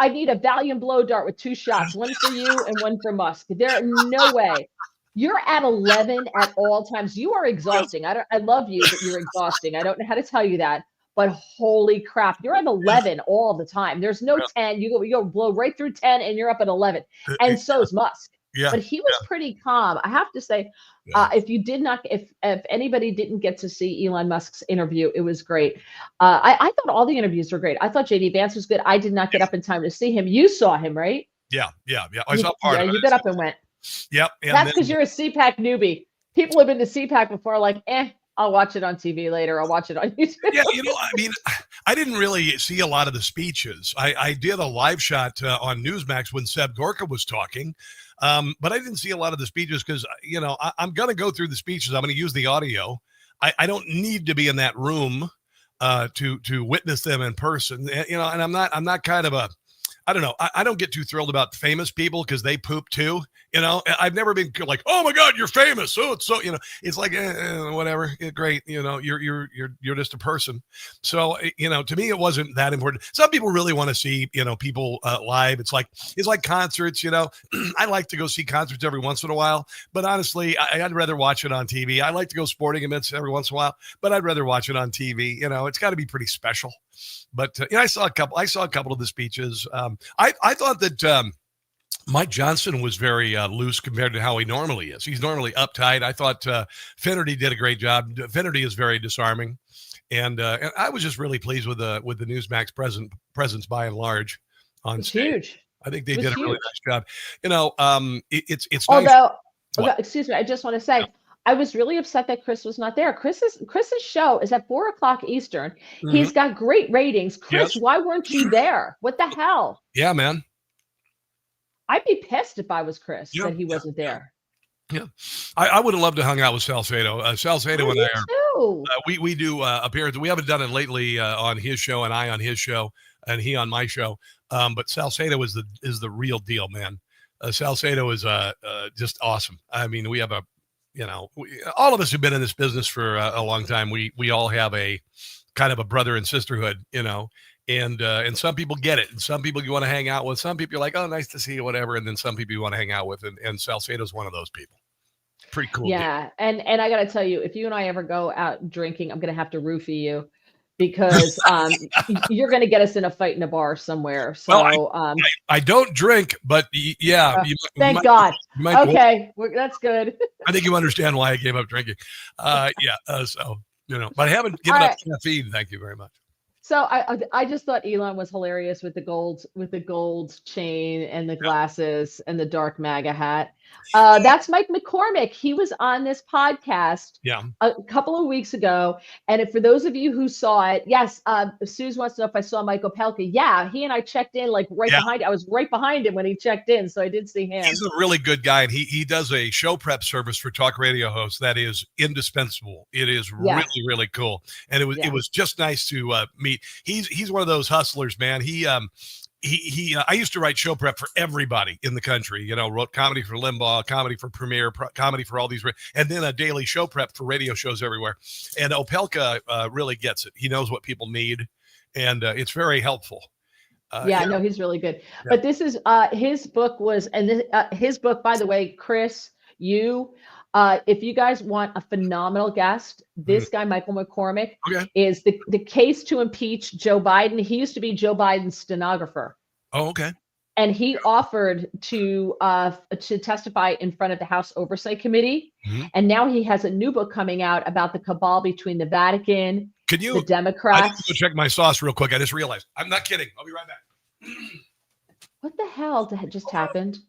need a Valium blow dart with 2 shots, one for you and one for Musk. There, no way. You're at 11 at all times. You are exhausting. I love you, but you're exhausting. I don't know how to tell you that. but holy crap, you're at 11 all the time. There's no 10. You go blow right through 10 and you're up at 11. And so is Musk. Yeah. But he was pretty calm. I have to say, if anybody didn't get to see Elon Musk's interview, it was great. I thought all the interviews were great. I thought JD Vance was good. I did not get up in time to see him. You saw him, right? Yeah. I saw part of it. You got up and went. Yep. That's because you're a CPAC newbie. People have been to CPAC before, like, I'll watch it on TV later. I'll watch it on YouTube. Yeah, I mean, I didn't really see a lot of the speeches. I did a live shot on Newsmax when Seb Gorka was talking, but I didn't see a lot of the speeches because, I'm going to go through the speeches. I'm going to use the audio. I don't need to be in that room to witness them in person. And I'm not kind of I don't know. I don't get too thrilled about famous people because they poop too. I've never been like, oh my God, you're famous. Oh, it's so, it's like, whatever. Great. You're just a person. So, to me, it wasn't that important. Some people really want to see, people live. It's like concerts, I like to go see concerts every once in a while, but honestly, I'd rather watch it on TV. I like to go sporting events every once in a while, but I'd rather watch it on TV. It's got to be pretty special. But I saw a couple of the speeches. I thought that Mike Johnson was very loose compared to how he normally is. He's normally uptight. I thought Finnerty did a great job. Finnerty is very disarming, and I was just really pleased with the Newsmax presence by and large on stage. Huge. I think they did a really nice job. It's nice. Although, excuse me, I just want to say, I was really upset that Chris was not there. Chris's show is at 4:00 Eastern. Mm-hmm. He's got great ratings. Chris, why weren't you there? What the hell? Yeah, man. I'd be pissed if I was Chris that he wasn't there. Yeah, I would have loved to hung out with Salcedo. Salcedo and I we do appearances. We haven't done it lately on his show, and I on his show, and he on my show. But Salcedo is the real deal, man. Salcedo is just awesome. I mean, we have all of us who've been in this business for a long time, we all have a kind of a brother and sisterhood, and some people get it, and some people you want to hang out with. Some people you're like, oh, nice to see you, whatever, and then some people you want to hang out with, and Salcedo's one of those people. Pretty cool. Yeah, and I got to tell you, if you and I ever go out drinking, I'm going to have to roofie you because you're going to get us in a fight in a bar somewhere. So well, I don't drink, but yeah. Thank God. Okay, that's good. I think you understand why I gave up drinking. But I haven't given up caffeine. Thank you very much. So I just thought Elon was hilarious with the gold chain and the glasses and the dark MAGA hat. That's Mike McCormick. He was on this podcast a couple of weeks ago. And for those of you who saw it, yes, Suze wants to know if I saw Mike Opelka. Yeah, he and I checked in behind. I was right behind him when he checked in, so I did see him. He's a really good guy, and he does a show prep service for talk radio hosts that is indispensable. It is really, really cool, and it was just nice to meet. He's one of those hustlers, man. I used to write show prep for everybody in the country, wrote comedy for Limbaugh, comedy for Premiere, comedy for all these, and then a daily show prep for radio shows everywhere. And Opelka really gets it. He knows what people need, and it's very helpful. No, he's really good. Yeah. But this is his book his book, by the way, Chris, if you guys want a phenomenal guest, this guy, Michael McCormick, is the case to impeach Joe Biden. He used to be Joe Biden's stenographer. Oh, okay. And he offered to testify in front of the House Oversight Committee. Mm-hmm. And now he has a new book coming out about the cabal between the Vatican, the Democrats. I need to go check my sauce real quick. I just realized. I'm not kidding. I'll be right back. What the hell just happened?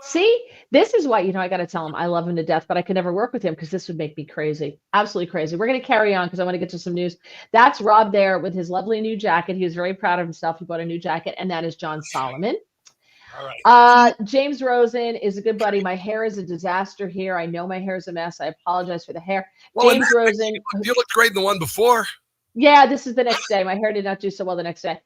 See, this is why, I got to tell him I love him to death, but I could never work with him because this would make me crazy. Absolutely crazy. We're going to carry on because I want to get to some news. That's Rob there with his lovely new jacket. He was very proud of himself. He bought a new jacket, and that is John Solomon. All right. James Rosen is a good buddy. My hair is a disaster here. I know my hair is a mess. I apologize for the hair. Well, James Rosen. You looked great in the one before. Yeah, this is the next day. My hair did not do so well the next day.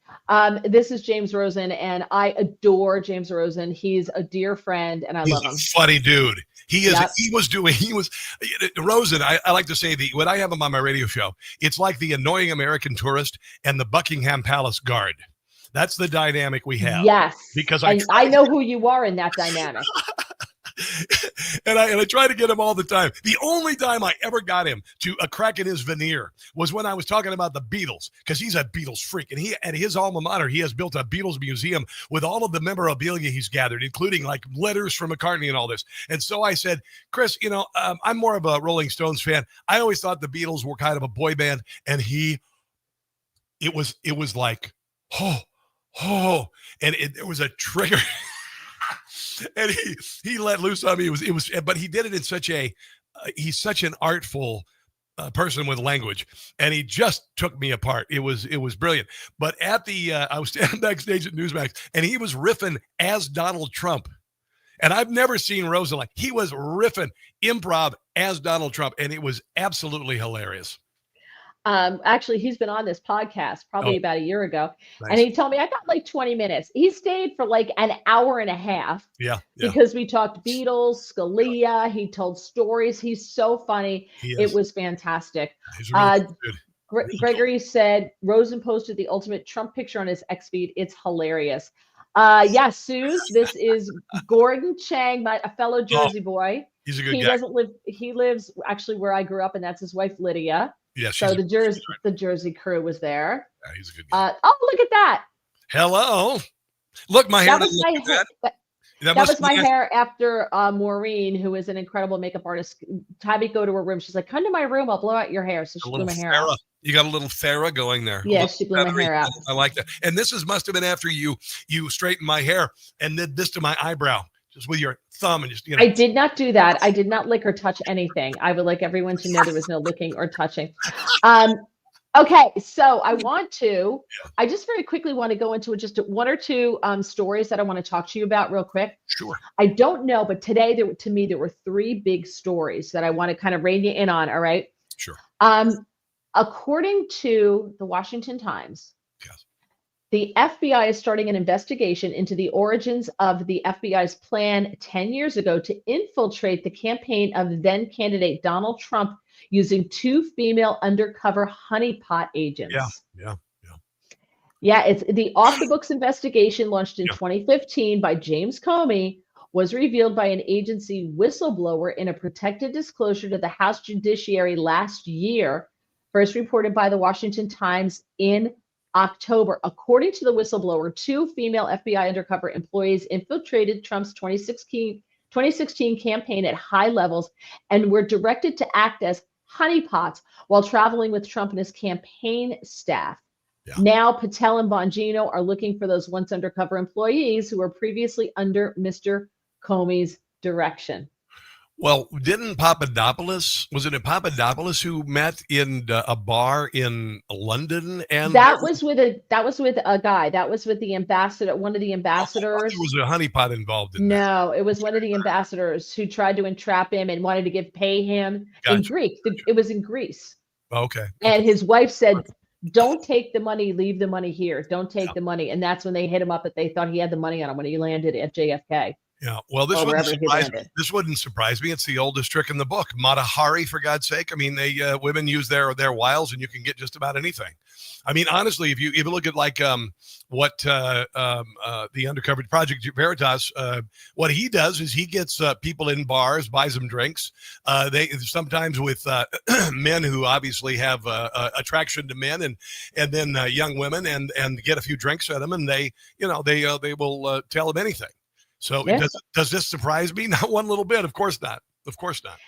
This is James Rosen, and I adore James Rosen. He's a dear friend, and I love him. He's a funny dude. He is. Yep. Rosen. I like to say when I have him on my radio show, it's like the annoying American tourist and the Buckingham Palace guard. That's the dynamic we have. Yes, because I know who you are in that dynamic. and I try to get him all the time. The only time I ever got him to a crack in his veneer was when I was talking about the Beatles, because he's a Beatles freak, and he at his alma mater he has built a Beatles museum with all of the memorabilia he's gathered, including like letters from McCartney and all this. And so I said, Chris, I'm more of a Rolling Stones fan. I always thought the Beatles were kind of a boy band, and it was like, oh, and there was a trigger. And he let loose on me. It was, but he did it in such he's such an artful person with language, and he just took me apart. It was brilliant. But I was standing backstage at Newsmax, and he was riffing as Donald Trump, and I've never seen Rosa like he was riffing improv as Donald Trump, and it was absolutely hilarious. Actually, he's been on this podcast probably about a year ago. Nice. And he told me I got like 20 minutes. He stayed for like an hour and a half. Yeah. Because we talked Beatles, Scalia. He told stories. He's so funny. It was fantastic. He's really good. Gregory said Rosen posted the ultimate Trump picture on his X feed. It's hilarious. Yeah, Suze, this is Gordon Chang, a fellow Jersey boy. He's a good guy. He lives actually where I grew up, and that's his wife, Lydia. Yeah, so the Jersey crew was there. Yeah, he's a good guy. Oh, look at that. Hello. Look, my hair. That was my hair after Maureen, who is an incredible makeup artist. Tabby go to her room. She's like, come to my room. I'll blow out your hair. So she blew my hair out. You got a little Farrah going there. Yeah, she blew my hair out. I like that. And this must have been after you straightened my hair and did this to my eyebrow. Just with your thumb and just, I did not do that. I did not lick or touch anything. I would like everyone to know there was no licking or touching. Okay, so I just very quickly want to go into just one or two stories that I want to talk to you about real quick. Sure. I don't know, but today there were three big stories that I want to kind of rein you in on. All right. Sure. According to the Washington Times, yes, the FBI is starting an investigation into the origins of the FBI's plan 10 years ago to infiltrate the campaign of then candidate Donald Trump using two female undercover honeypot agents. Yeah, it's the off-the-books investigation launched in 2015 by James Comey was revealed by an agency whistleblower in a protected disclosure to the House Judiciary last year, first reported by the Washington Times in October. According to the whistleblower, two female FBI undercover employees infiltrated Trump's 2016 campaign at high levels and were directed to act as honeypots while traveling with Trump and his campaign staff. Yeah. Now, Patel and Bongino are looking for those once undercover employees who were previously under Mr. Comey's direction. Well, was it Papadopoulos who met in a bar in London? And that was with a guy. That was with the ambassador, one of the ambassadors. There was a honeypot involved in that. It was one of the ambassadors who tried to entrap him and wanted to pay him in Greek. It was in Greece. Okay. And his wife said, don't take the money, leave the money here. Don't take the money. And that's when they hit him up that they thought he had the money on him when he landed at JFK. Yeah, well, this wouldn't surprise me. It's the oldest trick in the book. Mata Hari, for God's sake. I mean, women use their wiles, and you can get just about anything. I mean, honestly, if you look at like what the Undercover Project Veritas, what he does is he gets people in bars, buys them drinks. They sometimes with men who obviously have attraction to men, and then young women, and get a few drinks at them, and they will tell them anything. So does this surprise me? Not one little bit. Of course not. Of course not.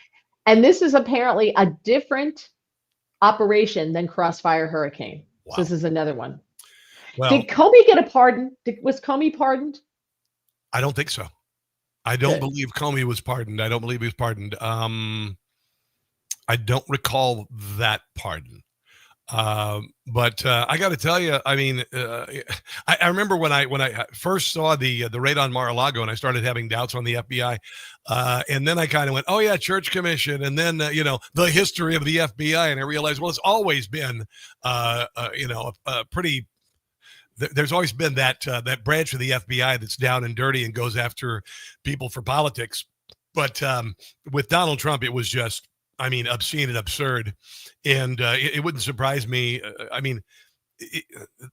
And this is apparently a different operation than Crossfire Hurricane. Wow. So this is another one. Well, did Comey get a pardon? Was Comey pardoned? I don't think so. I don't believe Comey was pardoned. I don't believe he was pardoned. I don't recall that pardon. But I got to tell you, I mean, I remember when I first saw the raid on Mar-a-Lago and I started having doubts on the FBI, and then I kind of went, oh yeah, Church Commission, and then the history of the FBI, and I realized, well, it's always been pretty. There's always been that branch of the FBI that's down and dirty and goes after people for politics, but with Donald Trump, it was just, I mean, obscene and absurd. And it wouldn't surprise me. I mean,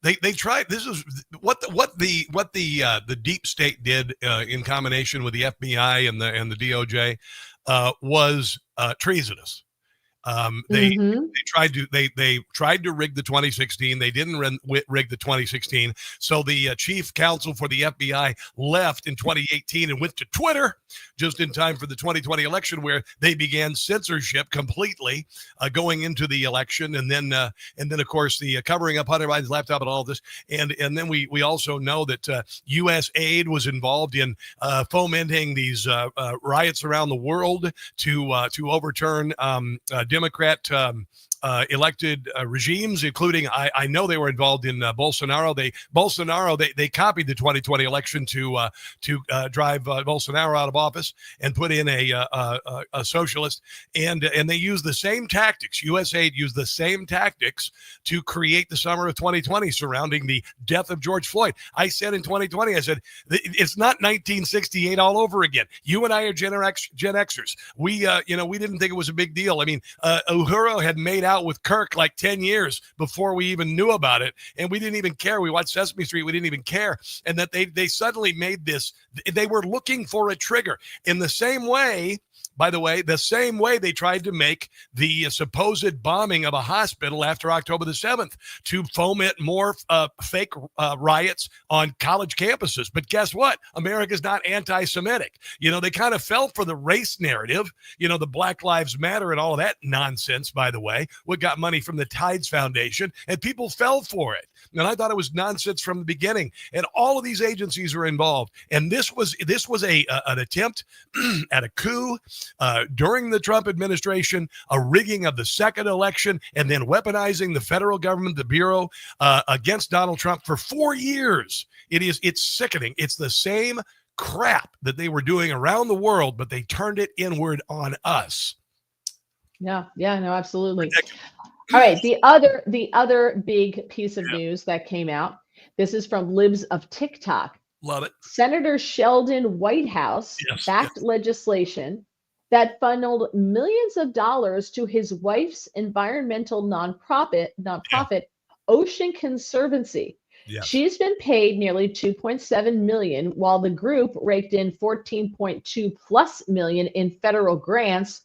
they tried. This is what the deep state did in combination with the FBI and the DOJ was treasonous. They tried to rig the 2016. They didn't rig the 2016. So the chief counsel for the FBI left in 2018 and went to Twitter just in time for the 2020 election, where they began censorship completely going into the election, and then of course the covering up Hunter Biden's laptop and all this, and then we also know that U.S. aid was involved in fomenting these riots around the world to overturn Democrat elected regimes, including I know they were involved in Bolsonaro. They copied the 2020 election to drive Bolsonaro out of office and put in a socialist, and they used the same tactics. USAID used the same tactics to create the summer of 2020 surrounding the death of George Floyd. I said in 2020, I said it's not 1968 all over again. You and I are Gen Xers. We didn't think it was a big deal. I mean, Uhuru had made out with Kirk like 10 years before we even knew about it, and we didn't even care. We watched Sesame Street, we didn't even care. And that they suddenly made this, they were looking for a trigger. In the same way, by the way, the same way they tried to make the supposed bombing of a hospital after October the 7th to foment more fake riots on college campuses. But guess what? America's not anti-Semitic. They kind of fell for the race narrative, the Black Lives Matter and all of that nonsense, by the way. We got money from the Tides Foundation, and people fell for it. And I thought it was nonsense from the beginning. And all of these agencies were involved. And this was an attempt at a coup during the Trump administration, a rigging of the second election, and then weaponizing the federal government, the Bureau, against Donald Trump for 4 years. It's sickening. It's the same crap that they were doing around the world, but they turned it inward on us. Yeah, no, absolutely. All right, the other big piece of news that came out. This is from Libs of TikTok. Love it. Senator Sheldon Whitehouse backed legislation that funneled millions of dollars to his wife's environmental nonprofit, Ocean Conservancy. Yes. She's been paid nearly $2.7 million, while the group raked in $14.2+ million in federal grants,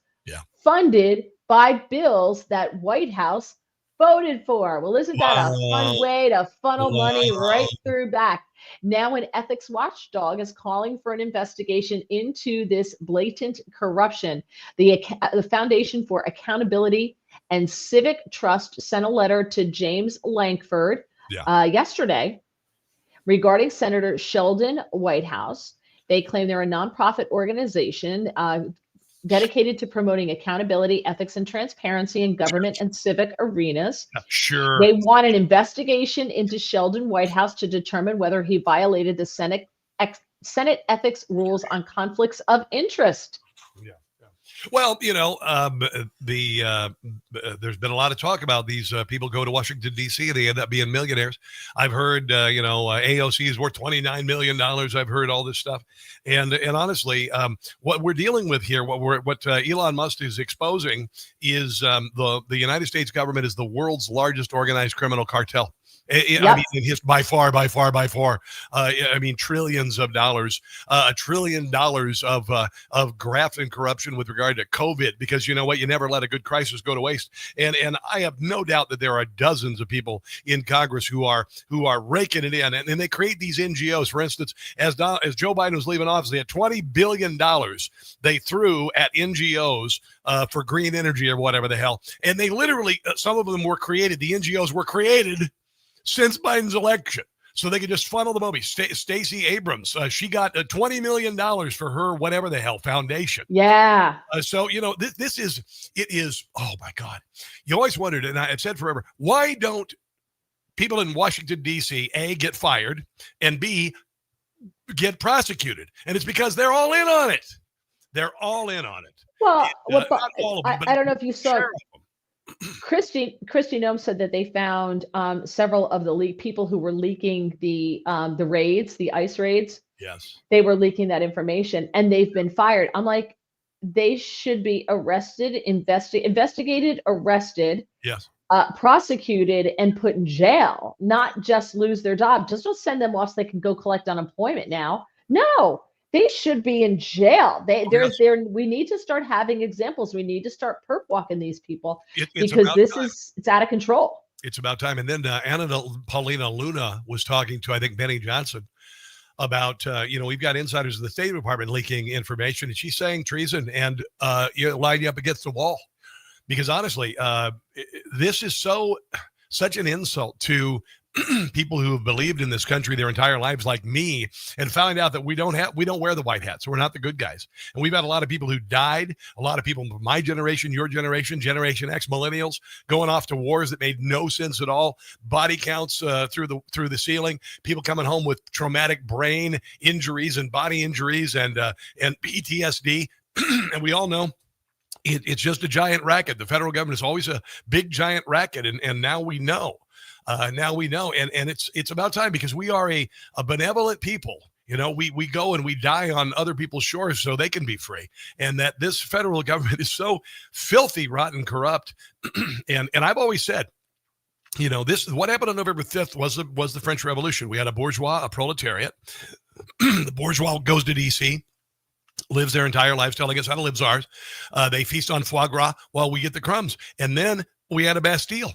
funded by bills that Whitehouse voted for. Well, isn't that a fun way to funnel money right through back? Now an ethics watchdog is calling for an investigation into this blatant corruption. The Foundation for Accountability and Civic Trust sent a letter to James Lankford yesterday regarding Senator Sheldon Whitehouse. They claim they're a nonprofit organization dedicated to promoting accountability, ethics, and transparency in government and civic arenas. Sure. They want an investigation into Sheldon Whitehouse to determine whether he violated the Senate ethics rules on conflicts of interest. Well, there's been a lot of talk about these people go to Washington, D.C., and they end up being millionaires. I've heard, AOC is worth $29 million. I've heard all this stuff. And honestly, what we're dealing with here, what Elon Musk is exposing is the United States government is the world's largest organized criminal cartel. I mean, it's by far. I mean, trillions of dollars, $1 trillion of graft and corruption with regard to COVID, because you know what? You never let a good crisis go to waste. And I have no doubt that there are dozens of people in Congress who are raking it in, and they create these NGOs. For instance, as Joe Biden was leaving office, they had $20 billion they threw at NGOs for green energy or whatever the hell. And they literally, some of them were created. The NGOs were created since Biden's election, so they could just funnel the money. Stacey Abrams, she got $20 million for her whatever the hell foundation. Yeah. So this is oh my God. You always wondered, and I've said forever, why don't people in Washington D.C. A, get fired, and B, get prosecuted? And it's because they're all in on it. They're all in on it. Well, not all of them, I don't know if you saw. Sure. Christy Nome said that they found several of the people who were leaking the raids, the ICE raids. Yes. They were leaking that information, and they've been fired. I'm like, they should be arrested, investigated, arrested. Yes. prosecuted and put in jail, not just lose their job. Just don't send them off so they can go collect unemployment now. No, they should be in jail. We need to start having examples. We need to start perp walking these people because it's out of control. It's about time. And then Paulina Luna was talking to, I think, Benny Johnson about, we've got insiders of the State Department leaking information, and she's saying treason and line you up against the wall. Because honestly, this is such an insult to people who have believed in this country their entire lives, like me, and found out that we don't wear the white hat, so we're not the good guys. And we've had a lot of people who died, a lot of people from my generation, your generation, Generation X, millennials, going off to wars that made no sense at all. Body counts through the ceiling. People coming home with traumatic brain injuries and body injuries and PTSD, and we all know. It's just a giant racket. The federal government is always a big giant racket, and now we know. And it's about time, because we are a benevolent people. We go and we die on other people's shores so they can be free. And that this federal government is so filthy, rotten, corrupt. and I've always said, this what happened on November 5th was the French Revolution. We had a bourgeois, a proletariat. The bourgeois goes to D.C., lives their entire lives telling us how to live ours. They feast on foie gras while we get the crumbs. And then we had a Bastille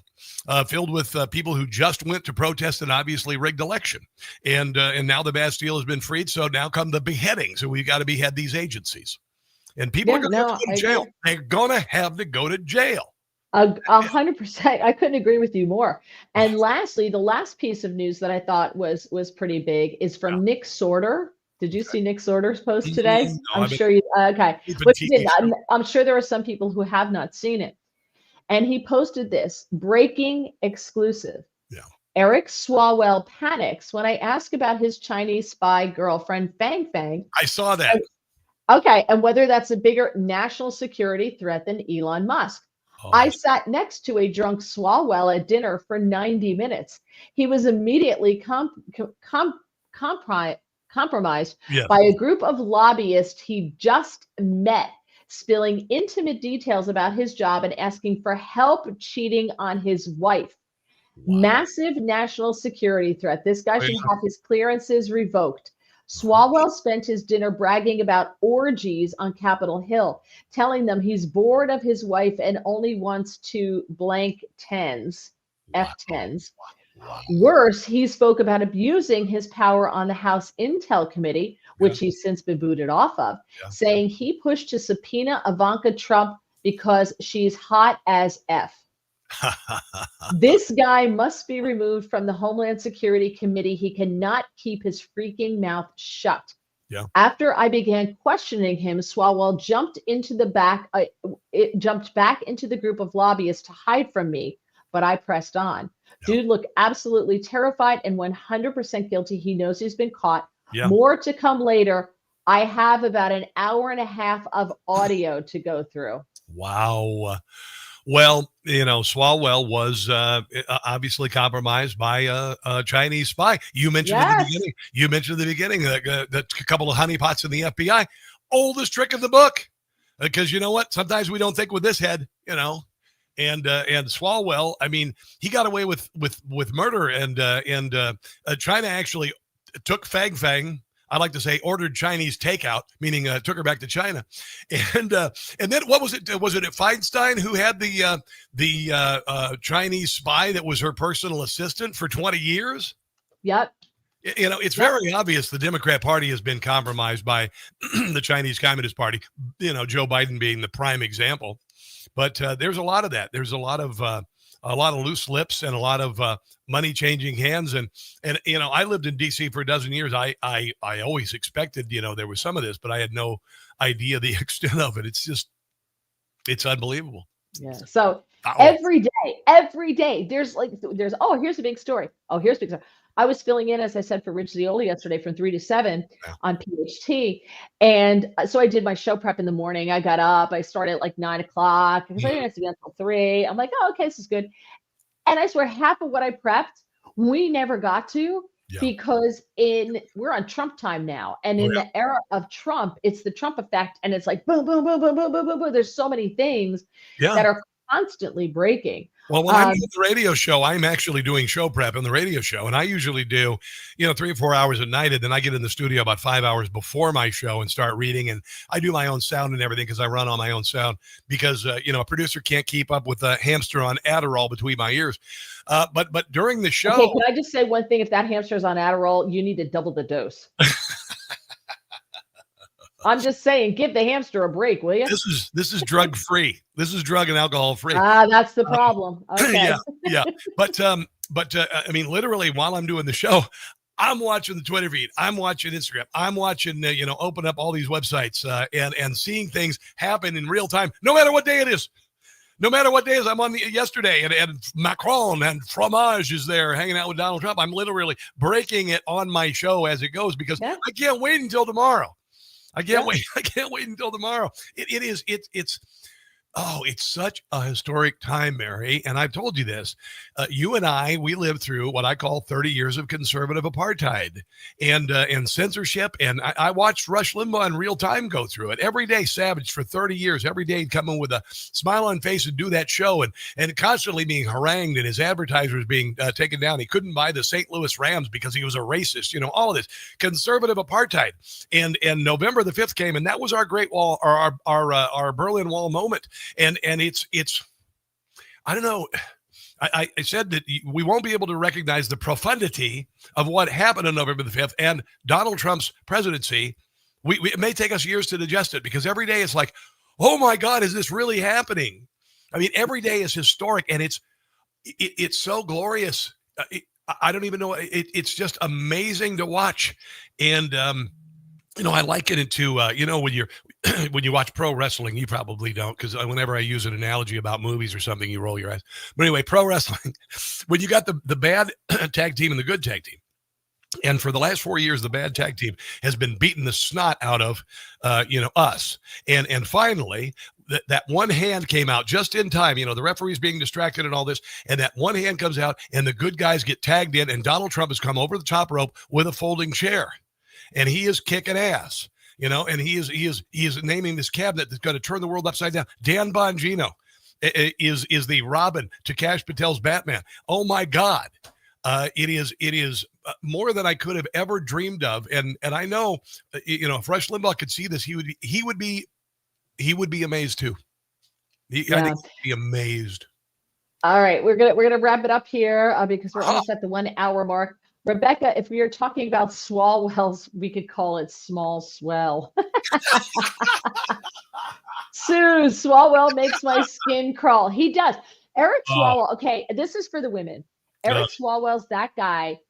filled with people who just went to protest an obviously rigged election. And now the Bastille has been freed. So now come the beheadings. So we've got to behead these agencies. And people are going to have to go to jail. They're going to have to go to jail. 100%. I couldn't agree with you more. And lastly, the last piece of news that I thought was pretty big is from Nick Sorter. Did you see Nick Sorter's post today? No, I'm sure you. Okay. I'm sure there are some people who have not seen it. And he posted this breaking exclusive. Yeah. Eric Swalwell panics when I ask about his Chinese spy girlfriend, Fang Fang. I saw that. Okay. And whether that's a bigger national security threat than Elon Musk. Oh. I sat next to a drunk Swalwell at dinner for 90 minutes. He was immediately compromised by a group of lobbyists he just met, spilling intimate details about his job and asking for help cheating on his wife. Wow. Massive national security threat. This guy should have his clearances revoked. Swalwell spent his dinner bragging about orgies on Capitol Hill, telling them he's bored of his wife and only wants to blank tens, F10s. Wow. Worse, he spoke about abusing his power on the House Intel Committee, which he's since been booted off of, saying he pushed to subpoena Ivanka Trump because she's hot as F. This guy must be removed from the Homeland Security Committee. He cannot keep his freaking mouth shut. Yeah. After I began questioning him, Swalwell jumped back into the group of lobbyists to hide from me, but I pressed on. Dude looked absolutely terrified and 100% guilty. He knows he's been caught. Yeah. More to come later. I have about an hour and a half of audio to go through. Wow. Well, Swalwell was obviously compromised by a Chinese spy. You mentioned at the beginning. You mentioned at the beginning that a couple of honeypots in the FBI. Oldest trick in the book. Because you know what? Sometimes we don't think with this head. And Swalwell, I mean, he got away with murder, and China actually took Fang. I like to say ordered Chinese takeout, meaning took her back to China, and then what was it? Was it Feinstein who had the Chinese spy that was her personal assistant for 20 years? Yep. It's very obvious the Democrat Party has been compromised by the Chinese Communist Party. Joe Biden being the prime example. But there's a lot of that. There's a lot of loose lips and a lot of money changing hands. And I lived in D.C. for a dozen years. I always expected, there was some of this, but I had no idea the extent of it. It's unbelievable. Yeah. So every day, there's here's a big story. Here's a big story. I was filling in, as I said, for Rich Zioli yesterday from 3 to 7 on PHT. And so I did my show prep in the morning. I got up. I started at like 9 o'clock because I didn't have to be until 3. I'm like, okay, this is good. And I swear half of what I prepped, we never got to because we're on Trump time now. And in the era of Trump, it's the Trump effect. And it's like, boom, boom, boom, boom, boom, boom, boom, boom. There's so many things that are constantly breaking. Well, when I'm doing the radio show, I'm actually doing show prep on the radio show, and I usually do, 3 or 4 hours a night, and then I get in the studio about 5 hours before my show and start reading, and I do my own sound and everything because I run on my own sound because, a producer can't keep up with a hamster on Adderall between my ears. But during the show... Okay, can I just say one thing? If that hamster's on Adderall, you need to double the dose. I'm just saying, give the hamster a break, will you? This is drug free. This is drug and alcohol free. That's the problem. Okay. Yeah. But I mean, literally, while I'm doing the show, I'm watching the Twitter feed. I'm watching Instagram. I'm watching, open up all these websites and seeing things happen in real time, no matter what day it is. No matter what days I'm on yesterday, and Macron and Fromage is there hanging out with Donald Trump. I'm literally breaking it on my show as it goes because I can't wait until tomorrow. I can't wait until tomorrow. It's such a historic time, Mary. And I've told you this. You and I, we lived through what I call 30 years of conservative apartheid and censorship. And I watched Rush Limbaugh in real time go through it. Every day, savage for 30 years. Every day he'd come in with a smile on face and do that show and constantly being harangued and his advertisers being taken down. He couldn't buy the St. Louis Rams because he was a racist. All of this conservative apartheid. And November the 5th came, and that was our Great Wall, our Berlin Wall moment. And it's I don't know. I said that we won't be able to recognize the profundity of what happened on November the 5th and Donald Trump's presidency. It may take us years to digest it because every day it's like, oh my God, is this really happening? I mean, every day is historic and it's so glorious. I don't even know. It's just amazing to watch. And, I liken it to, when you watch pro wrestling, you probably don't, because whenever I use an analogy about movies or something, you roll your eyes. But anyway, pro wrestling, when you got the bad tag team and the good tag team, and for the last 4 years, the bad tag team has been beating the snot out of, us. And finally, that one hand came out just in time. The referee's being distracted and all this, and that one hand comes out, and the good guys get tagged in, and Donald Trump has come over the top rope with a folding chair. And he is kicking ass, and he is naming this cabinet that's going to turn the world upside down. Dan Bongino is the Robin to Kash Patel's Batman. Oh my God. It is more than I could have ever dreamed of. And I know, if Rush Limbaugh could see this, he would be amazed too. I think he'd be amazed. All right. We're going to wrap it up here because we're almost at the 1 hour mark. Rebecca, if we are talking about Swalwells, we could call it small swell. Sue, Swalwell makes my skin crawl. He does. Eric Swalwell. Okay, this is for the women. Eric Swalwell's that guy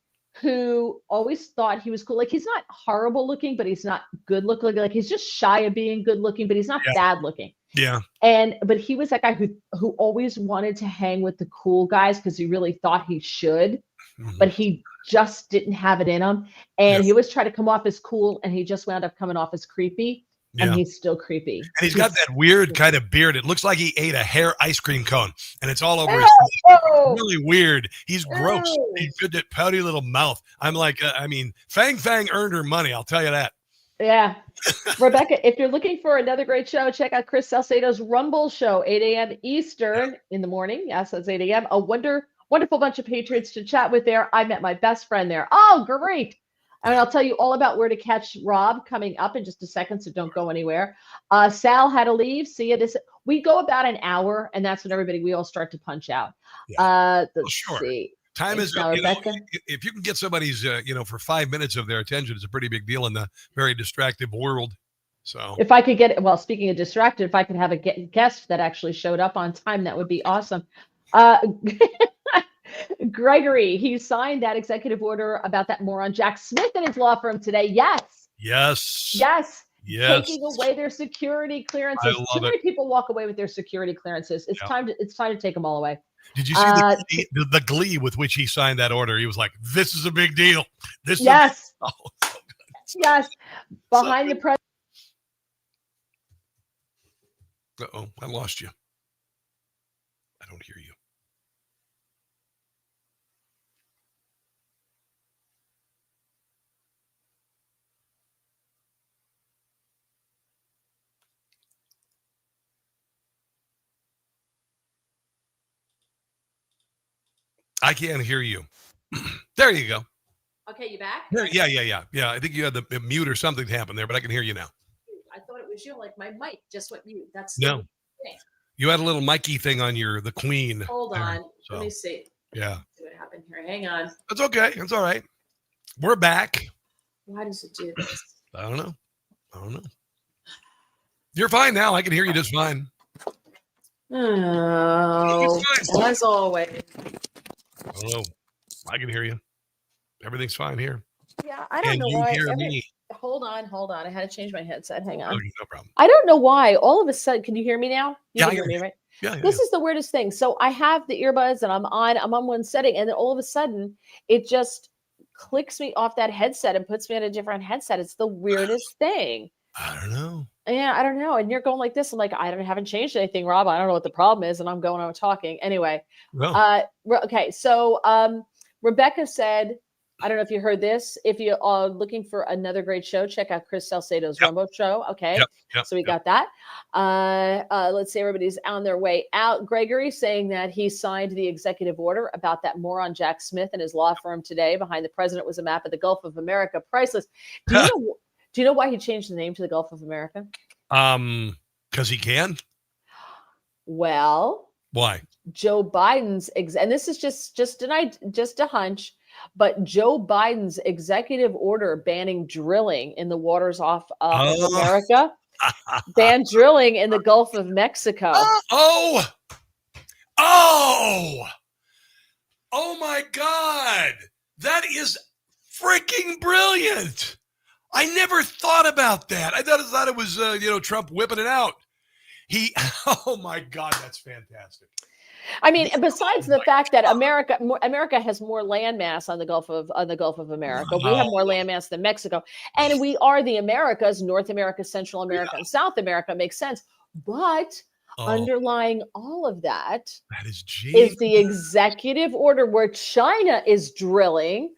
who always thought he was cool. Like, he's not horrible looking, but he's not good looking. Like, he's just shy of being good looking, but he's not bad looking. Yeah. But he was that guy who always wanted to hang with the cool guys because he really thought he should. Mm-hmm. But he just didn't have it in him. And he always tried to come off as cool, and he just wound up coming off as creepy. And he's still creepy. And he's got that weird kind of beard. It looks like he ate a hair ice cream cone, and it's all over his face. It's really weird. He's gross. He's got that pouty little mouth. I'm like, Fang Fang earned her money. I'll tell you that. Yeah. Rebecca, if you're looking for another great show, check out Chris Salcedo's Rumble Show, 8 a.m. Eastern in the morning. Yes, that's 8 a.m. A wonderful bunch of patriots to chat with there. I met my best friend there. Oh, great. And I'll tell you all about where to catch Rob coming up in just a second, so don't go anywhere. Sal had to leave. See you. We go about an hour, and that's when we all start to punch out. Let's see. Time is up. If you can get somebody's, for 5 minutes of their attention, it's a pretty big deal in the very distractive world. So if I could speaking of distracted, if I could have a guest that actually showed up on time, that would be awesome. Gregory, he signed that executive order about that moron Jack Smith and his law firm today. Yes. Taking away their security clearances. Too many people walk away with their security clearances. It's time to take them all away. Did you see the glee with which he signed that order? He was like, "This is a big deal." Yes. So good. Yes. Behind the president. Uh-oh, I lost you. I don't hear you. I can't hear you. There you go. Okay, you back? Yeah. I think you had the mute or something happen there, but I can hear you now. I thought it was you. Like my mic just went mute. That's No. the thing. You had a little Mikey thing on the Queen. Hold there, on. so, Let me see. Yeah. See what happened here. Hang on. That's okay. That's all right. We're back. Why does it do this? I don't know. You're fine now. I can hear you just fine. Oh, as always. I don't know. I can hear you. Everything's fine here. Yeah, I don't And know you why. hear me. Hold on. I had to change my headset. Hang on. Oh, no problem. I don't know why. All of a sudden, can you hear me now? You Yeah, can I hear can me, right? Yeah. This is the weirdest thing. So I have the earbuds and I'm on one setting, and then all of a sudden it just clicks me off that headset and puts me on a different headset. It's the weirdest thing. I don't know. Yeah, I don't know. And you're going like this. I'm like, haven't changed anything, Rob. I don't know what the problem is. And I'm going on talking. Anyway. Well. Okay. So Rebecca said, I don't know if you heard this. If you are looking for another great show, check out Chris Salcedo's Rumbo Show. Okay. So we got that. Let's say everybody's on their way out. Gregory saying that he signed the executive order about that moron Jack Smith and his law firm today. Behind the president was a map of the Gulf of America. Priceless. Do you know why he changed the name to the Gulf of America? Because he can. Well, why? Joe Biden's and this is just a hunch, but Joe Biden's executive order banning drilling in the waters off of America, banned drilling in the Gulf of Mexico. Oh my God. That is freaking brilliant. I never thought about that. I thought it was, Trump whipping it out. Oh my God, that's fantastic. I mean, besides the fact that America has more landmass on the Gulf of America, we have more landmass than Mexico, and we are the Americas, North America, Central America, and South America. Makes sense, but underlying all of that is the executive order where China is drilling.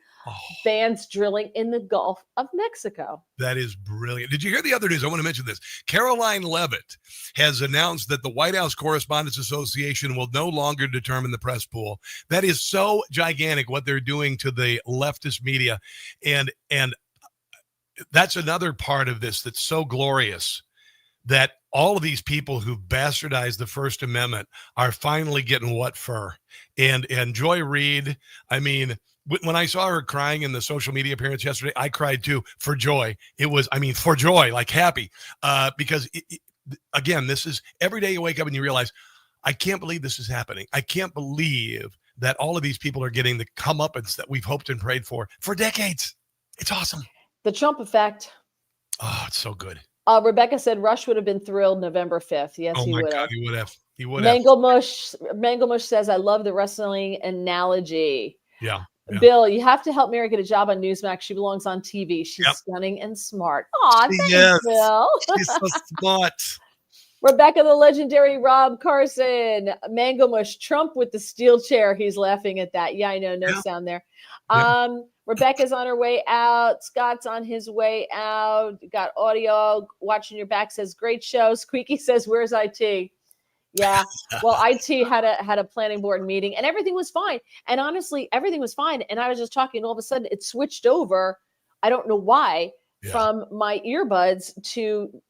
Bans drilling in the Gulf of Mexico. That is brilliant. Did you hear the other news? I want to mention this. Caroline Leavitt has announced that the White House Correspondents Association will no longer determine the press pool. That is so gigantic what they're doing to the leftist media. And that's another part of this that's so glorious, that all of these people who bastardized the First Amendment are finally getting what for. And Joy Reid, I mean, when I saw her crying in the social media appearance yesterday, I cried too, for joy. For joy, like happy, because again, this is every day you wake up and you realize, I can't believe this is happening. I can't believe that all of these people are getting the comeuppance that we've hoped and prayed for decades. It's awesome. The Trump effect. Oh, it's so good. Rebecca said Rush would have been thrilled November 5th. Yes, he would have. He would have. He would have. Manglemush says, I love the wrestling analogy. Yeah. Bill, you have to help Mary get a job on Newsmax. She belongs on TV. She's stunning and smart. Aw, thanks, Bill. She's so smart. Rebecca, the legendary Rob Carson. Manglemush, Trump with the steel chair. He's laughing at that. Yeah, I know. No sound there. Rebecca's on her way out. Scott's on his way out. Got audio. Watching your back says, great show. Squeaky says, where's IT? Yeah. Well, IT had a planning board meeting and everything was fine. And honestly, everything was fine. And I was just talking and all of a sudden it switched over. I don't know why from my earbuds to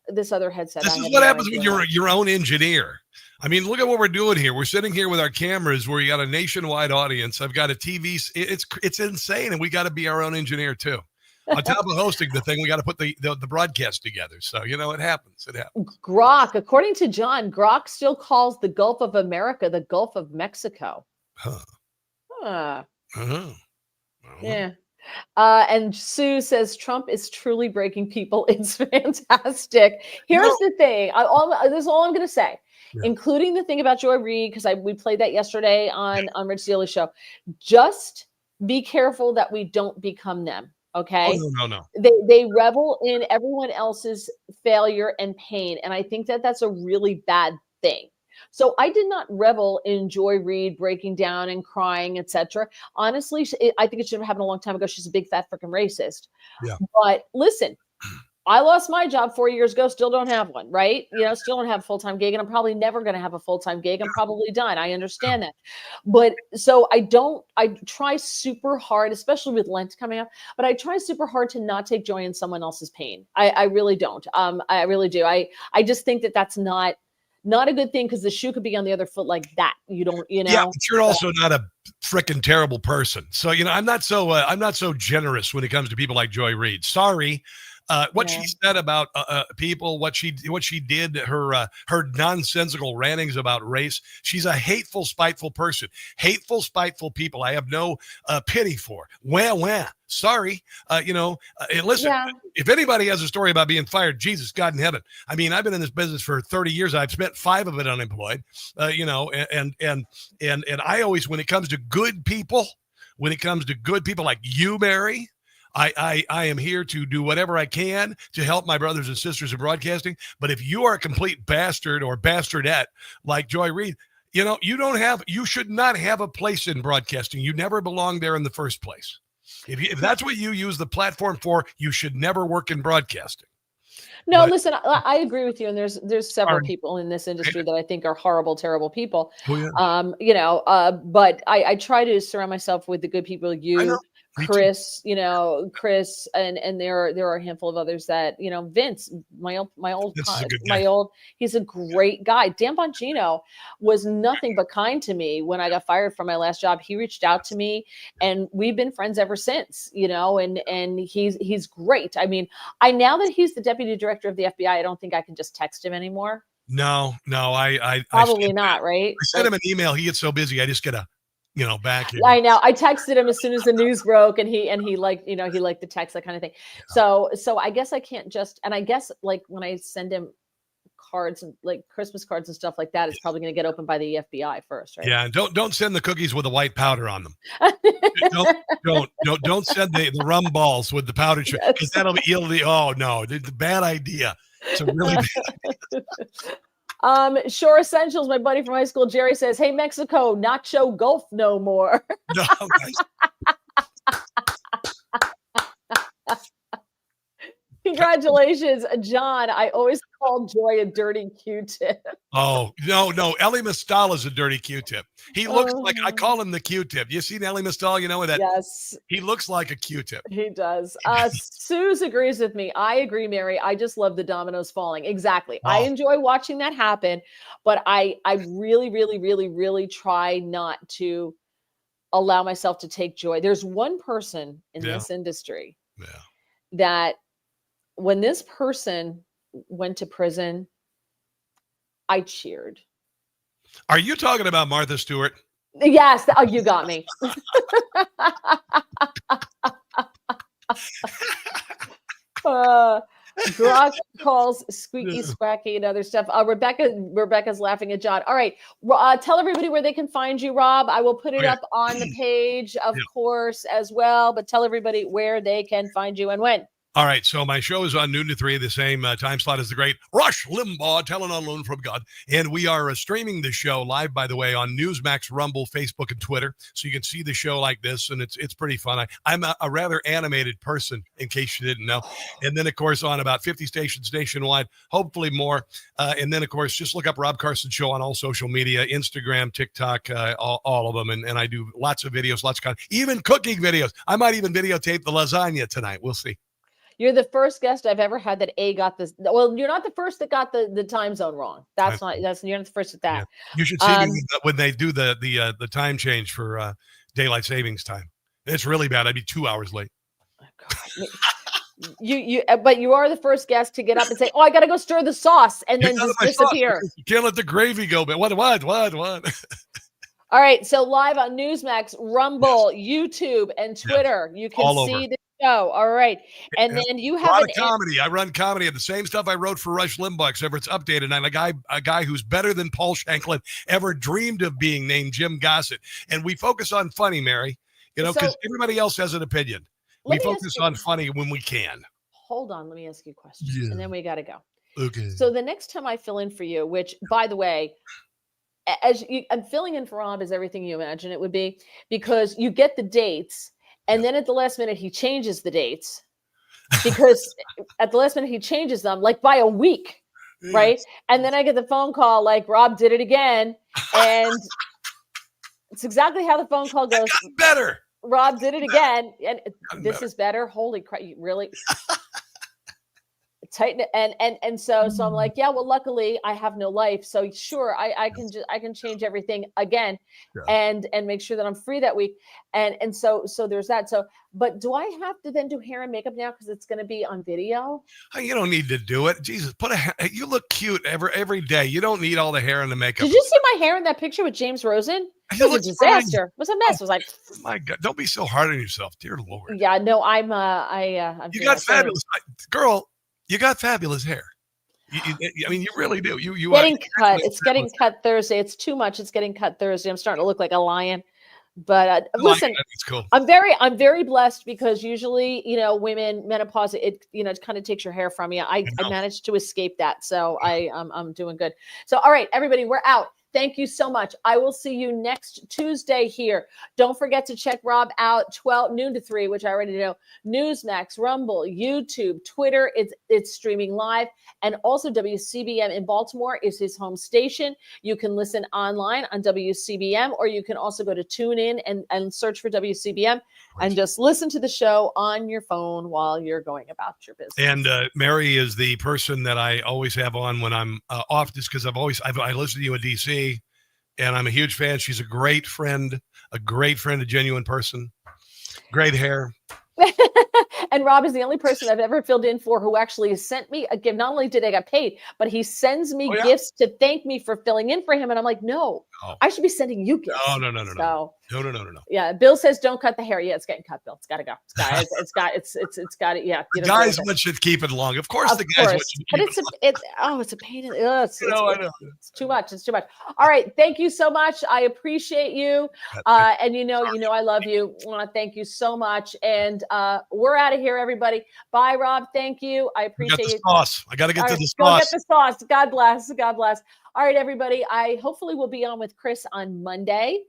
this other headset. This is what happens when you're your own engineer. I mean, look at what we're doing here. We're sitting here with our cameras where you got a nationwide audience. I've got a TV. It's insane. And we got to be our own engineer too. On top of hosting the thing, we got to put the broadcast together. So, it happens. It happens. Grok, according to John, Grok still calls the Gulf of America the Gulf of Mexico. Yeah. And Sue says Trump is truly breaking people. It's fantastic. Here's the thing. This is all I'm going to say, including the thing about Joy Reid, because we played that yesterday on Rich Daily Show. Just be careful that we don't become them. Okay. Oh, no. They revel in everyone else's failure and pain. And I think that that's a really bad thing. So I did not revel in Joy Reid breaking down and crying, etc. Honestly, I think it should have happened a long time ago. She's a big fat freaking racist. Yeah. But listen, I lost my job 4 years ago, still don't have one, right? Still don't have a full-time gig, and I'm probably never going to have a full-time gig. I'm probably done. I understand that. But so I try super hard, especially with Lent coming up, but I try super hard to not take joy in someone else's pain. I really don't. I really do. I just think that that's not a good thing, because the shoe could be on the other foot like that. You don't, Yeah, but you're also not a freaking terrible person. So, I'm not so generous when it comes to people like Joy Reid. Sorry. What she said about people, what she did, her nonsensical rantings about race. She's a hateful, spiteful person. Hateful, spiteful people I have no pity for. Wah. Sorry. Listen, if anybody has a story about being fired, Jesus, God in heaven. I mean, I've been in this business for 30 years. I've spent 5 of it unemployed, and I always, when it comes to good people like you, Mary, I am here to do whatever I can to help my brothers and sisters in broadcasting. But if you are a complete bastard or bastardette like Joy Reid, you should not have a place in broadcasting. You never belonged there in the first place. If that's what you use the platform for, you should never work in broadcasting. No, listen, I agree with you. And there's several people in this industry that I think are horrible, terrible people. Oh, yeah. But I try to surround myself with the good people. Chris, and there are a handful of others that, Vince, he's a great guy. Dan Bongino was nothing but kind to me when I got fired from my last job. He reached out to me, and we've been friends ever since, and he's great. I mean, now that he's the deputy director of the FBI, I don't think I can just text him anymore. No, I probably not, right? I sent him an email. He gets so busy. I just get a back here. I know. I texted him as soon as the news broke, and he liked, he liked the text, that kind of thing. So I guess I can't just, and I guess like when I send him cards and like Christmas cards and stuff like that, it's probably going to get opened by the FBI first, right? Yeah, and don't send the cookies with the white powder on them. don't send the rum balls with the powder, because that'll be oh no, it's a bad idea. It's a really bad idea. Shore Essentials, my buddy from high school, Jerry says, "Hey, Mexico, nacho golf no more." No, Congratulations, John. I always call Joy a dirty Q-tip. Oh, no. Ellie Mistal is a dirty Q-tip. He looks like, I call him the Q-tip. You seen Ellie Mistal? That? Yes. He looks like a Q-tip. He does. Suze agrees with me. I agree, Mary. I just love the dominoes falling. Exactly. Oh. I enjoy watching that happen, but I really, really, really, really try not to allow myself to take joy. There's one person in this industry that when this person went to prison, I cheered. Are you talking about Martha Stewart? Yes. Oh, you got me. Grok calls squeaky, squacky, and other stuff. Rebecca's laughing at John. All right. Tell everybody where they can find you, Rob. I will put it up on the page, of course, as well. But tell everybody where they can find you and when. All right, so my show is on noon to 3, the same time slot as the great Rush Limbaugh, telling on loan from God. And we are streaming the show live, by the way, on Newsmax, Rumble, Facebook, and Twitter. So you can see the show like this, and it's pretty fun. I'm a rather animated person, in case you didn't know. And then, of course, on about 50 stations nationwide, hopefully more. And then, of course, just look up Rob Carson Show on all social media, Instagram, TikTok, all of them. And I do lots of videos, lots of content, even cooking videos. I might even videotape the lasagna tonight. We'll see. You're the first guest I've ever had that got this. Well, you're not the first that got the time zone wrong. You're not the first at that. Yeah. You should see me when they do the time change for daylight savings time. It's really bad. I'd be 2 hours late. But you are the first guest to get up and say, "Oh, I got to go stir the sauce," and then just disappear. You can't let the gravy go. But what? All right. So live on Newsmax, Rumble, YouTube, and Twitter, you can see the show. All right. And then you have comedy. I run comedy, and the same stuff I wrote for Rush Limbaugh, except it's updated. And I'm a guy who's better than Paul Shanklin ever dreamed of being, named Jim Gossett. And we focus on funny, Mary, because everybody else has an opinion. We focus on funny when we can. Hold on. Let me ask you a question. Yeah. And then we got to go. Okay. So the next time I fill in for you, which, by the way, I'm filling in for Rob is everything you imagine it would be, because you get the dates, and then at the last minute he changes the dates. because at the last minute he changes them like by a week, right? And then I get the phone call like Rob did it again, and it's exactly how the phone call goes. Better. Rob did it again, and this better. is better. Holy crap! You really tighten it, and so I'm like, yeah. Well, luckily I have no life, so sure, I can change everything again, and make sure that I'm free that week, and so there's that. So, but do I have to then do hair and makeup now because it's going to be on video? Oh, you don't need to do it. Jesus, you look cute every day. You don't need all the hair and the makeup. Did you see my hair in that picture with James Rosen? It was a disaster. It was a mess. It was like, my God, don't be so hard on yourself, dear Lord. Yeah, no, I'm you got fabulous, girl. You got fabulous hair. I mean, you really do. You getting cut. It's getting cut Thursday. It's too much. It's getting cut Thursday. I'm starting to look like a lion. But listen, that's cool. I'm very blessed because usually, women menopause, it kind of takes your hair from you. I managed to escape that, so I'm doing good. So all right, everybody, we're out. Thank you so much. I will see you next Tuesday here. Don't forget to check Rob out 12 noon to 3, which I already know. Newsmax, Rumble, YouTube, Twitter. It's streaming live. And also WCBM in Baltimore is his home station. You can listen online on WCBM, or you can also go to TuneIn and search for WCBM and just listen to the show on your phone while you're going about your business. And Mary is the person that I always have on when I'm off, just because I listen to you in DC. And I'm a huge fan. She's a great friend, a genuine person, great hair. And Rob is the only person I've ever filled in for who actually sent me a gift. Not only did I get paid, but he sends me gifts to thank me for filling in for him. And I'm like, no, I should be sending you gifts. No. No. Yeah. Bill says, don't cut the hair. Yeah, it's getting cut, Bill. It's got to go. It's got it. Yeah. The guys should keep it long. Of course, the guys should keep it long. It's a pain. I know. It's too much. It's too much. All right. Thank you so much. I appreciate you. And I love you. Thank you so much. And we're out of here, everybody. Bye, Rob. Thank you. I appreciate it. I got to get to the sauce. Go get the sauce. God bless. God bless. All right, everybody. I hopefully will be on with Chris on Monday.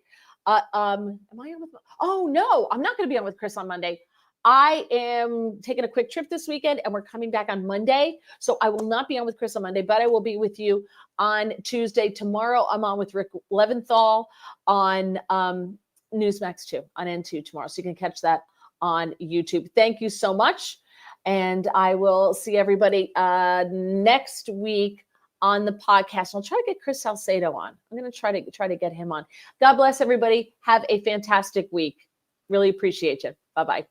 Am I on with? Oh no, I'm not going to be on with Chris on Monday. I am taking a quick trip this weekend, and we're coming back on Monday. So I will not be on with Chris on Monday, but I will be with you on Tuesday. Tomorrow, I'm on with Rick Leventhal on Newsmax 2 on N2 tomorrow. So you can catch that on YouTube. Thank you so much. And I will see everybody next week on the podcast. I'll try to get Chris Salcedo on. I'm going to try to get him on. God bless everybody. Have a fantastic week. Really appreciate you. Bye-bye.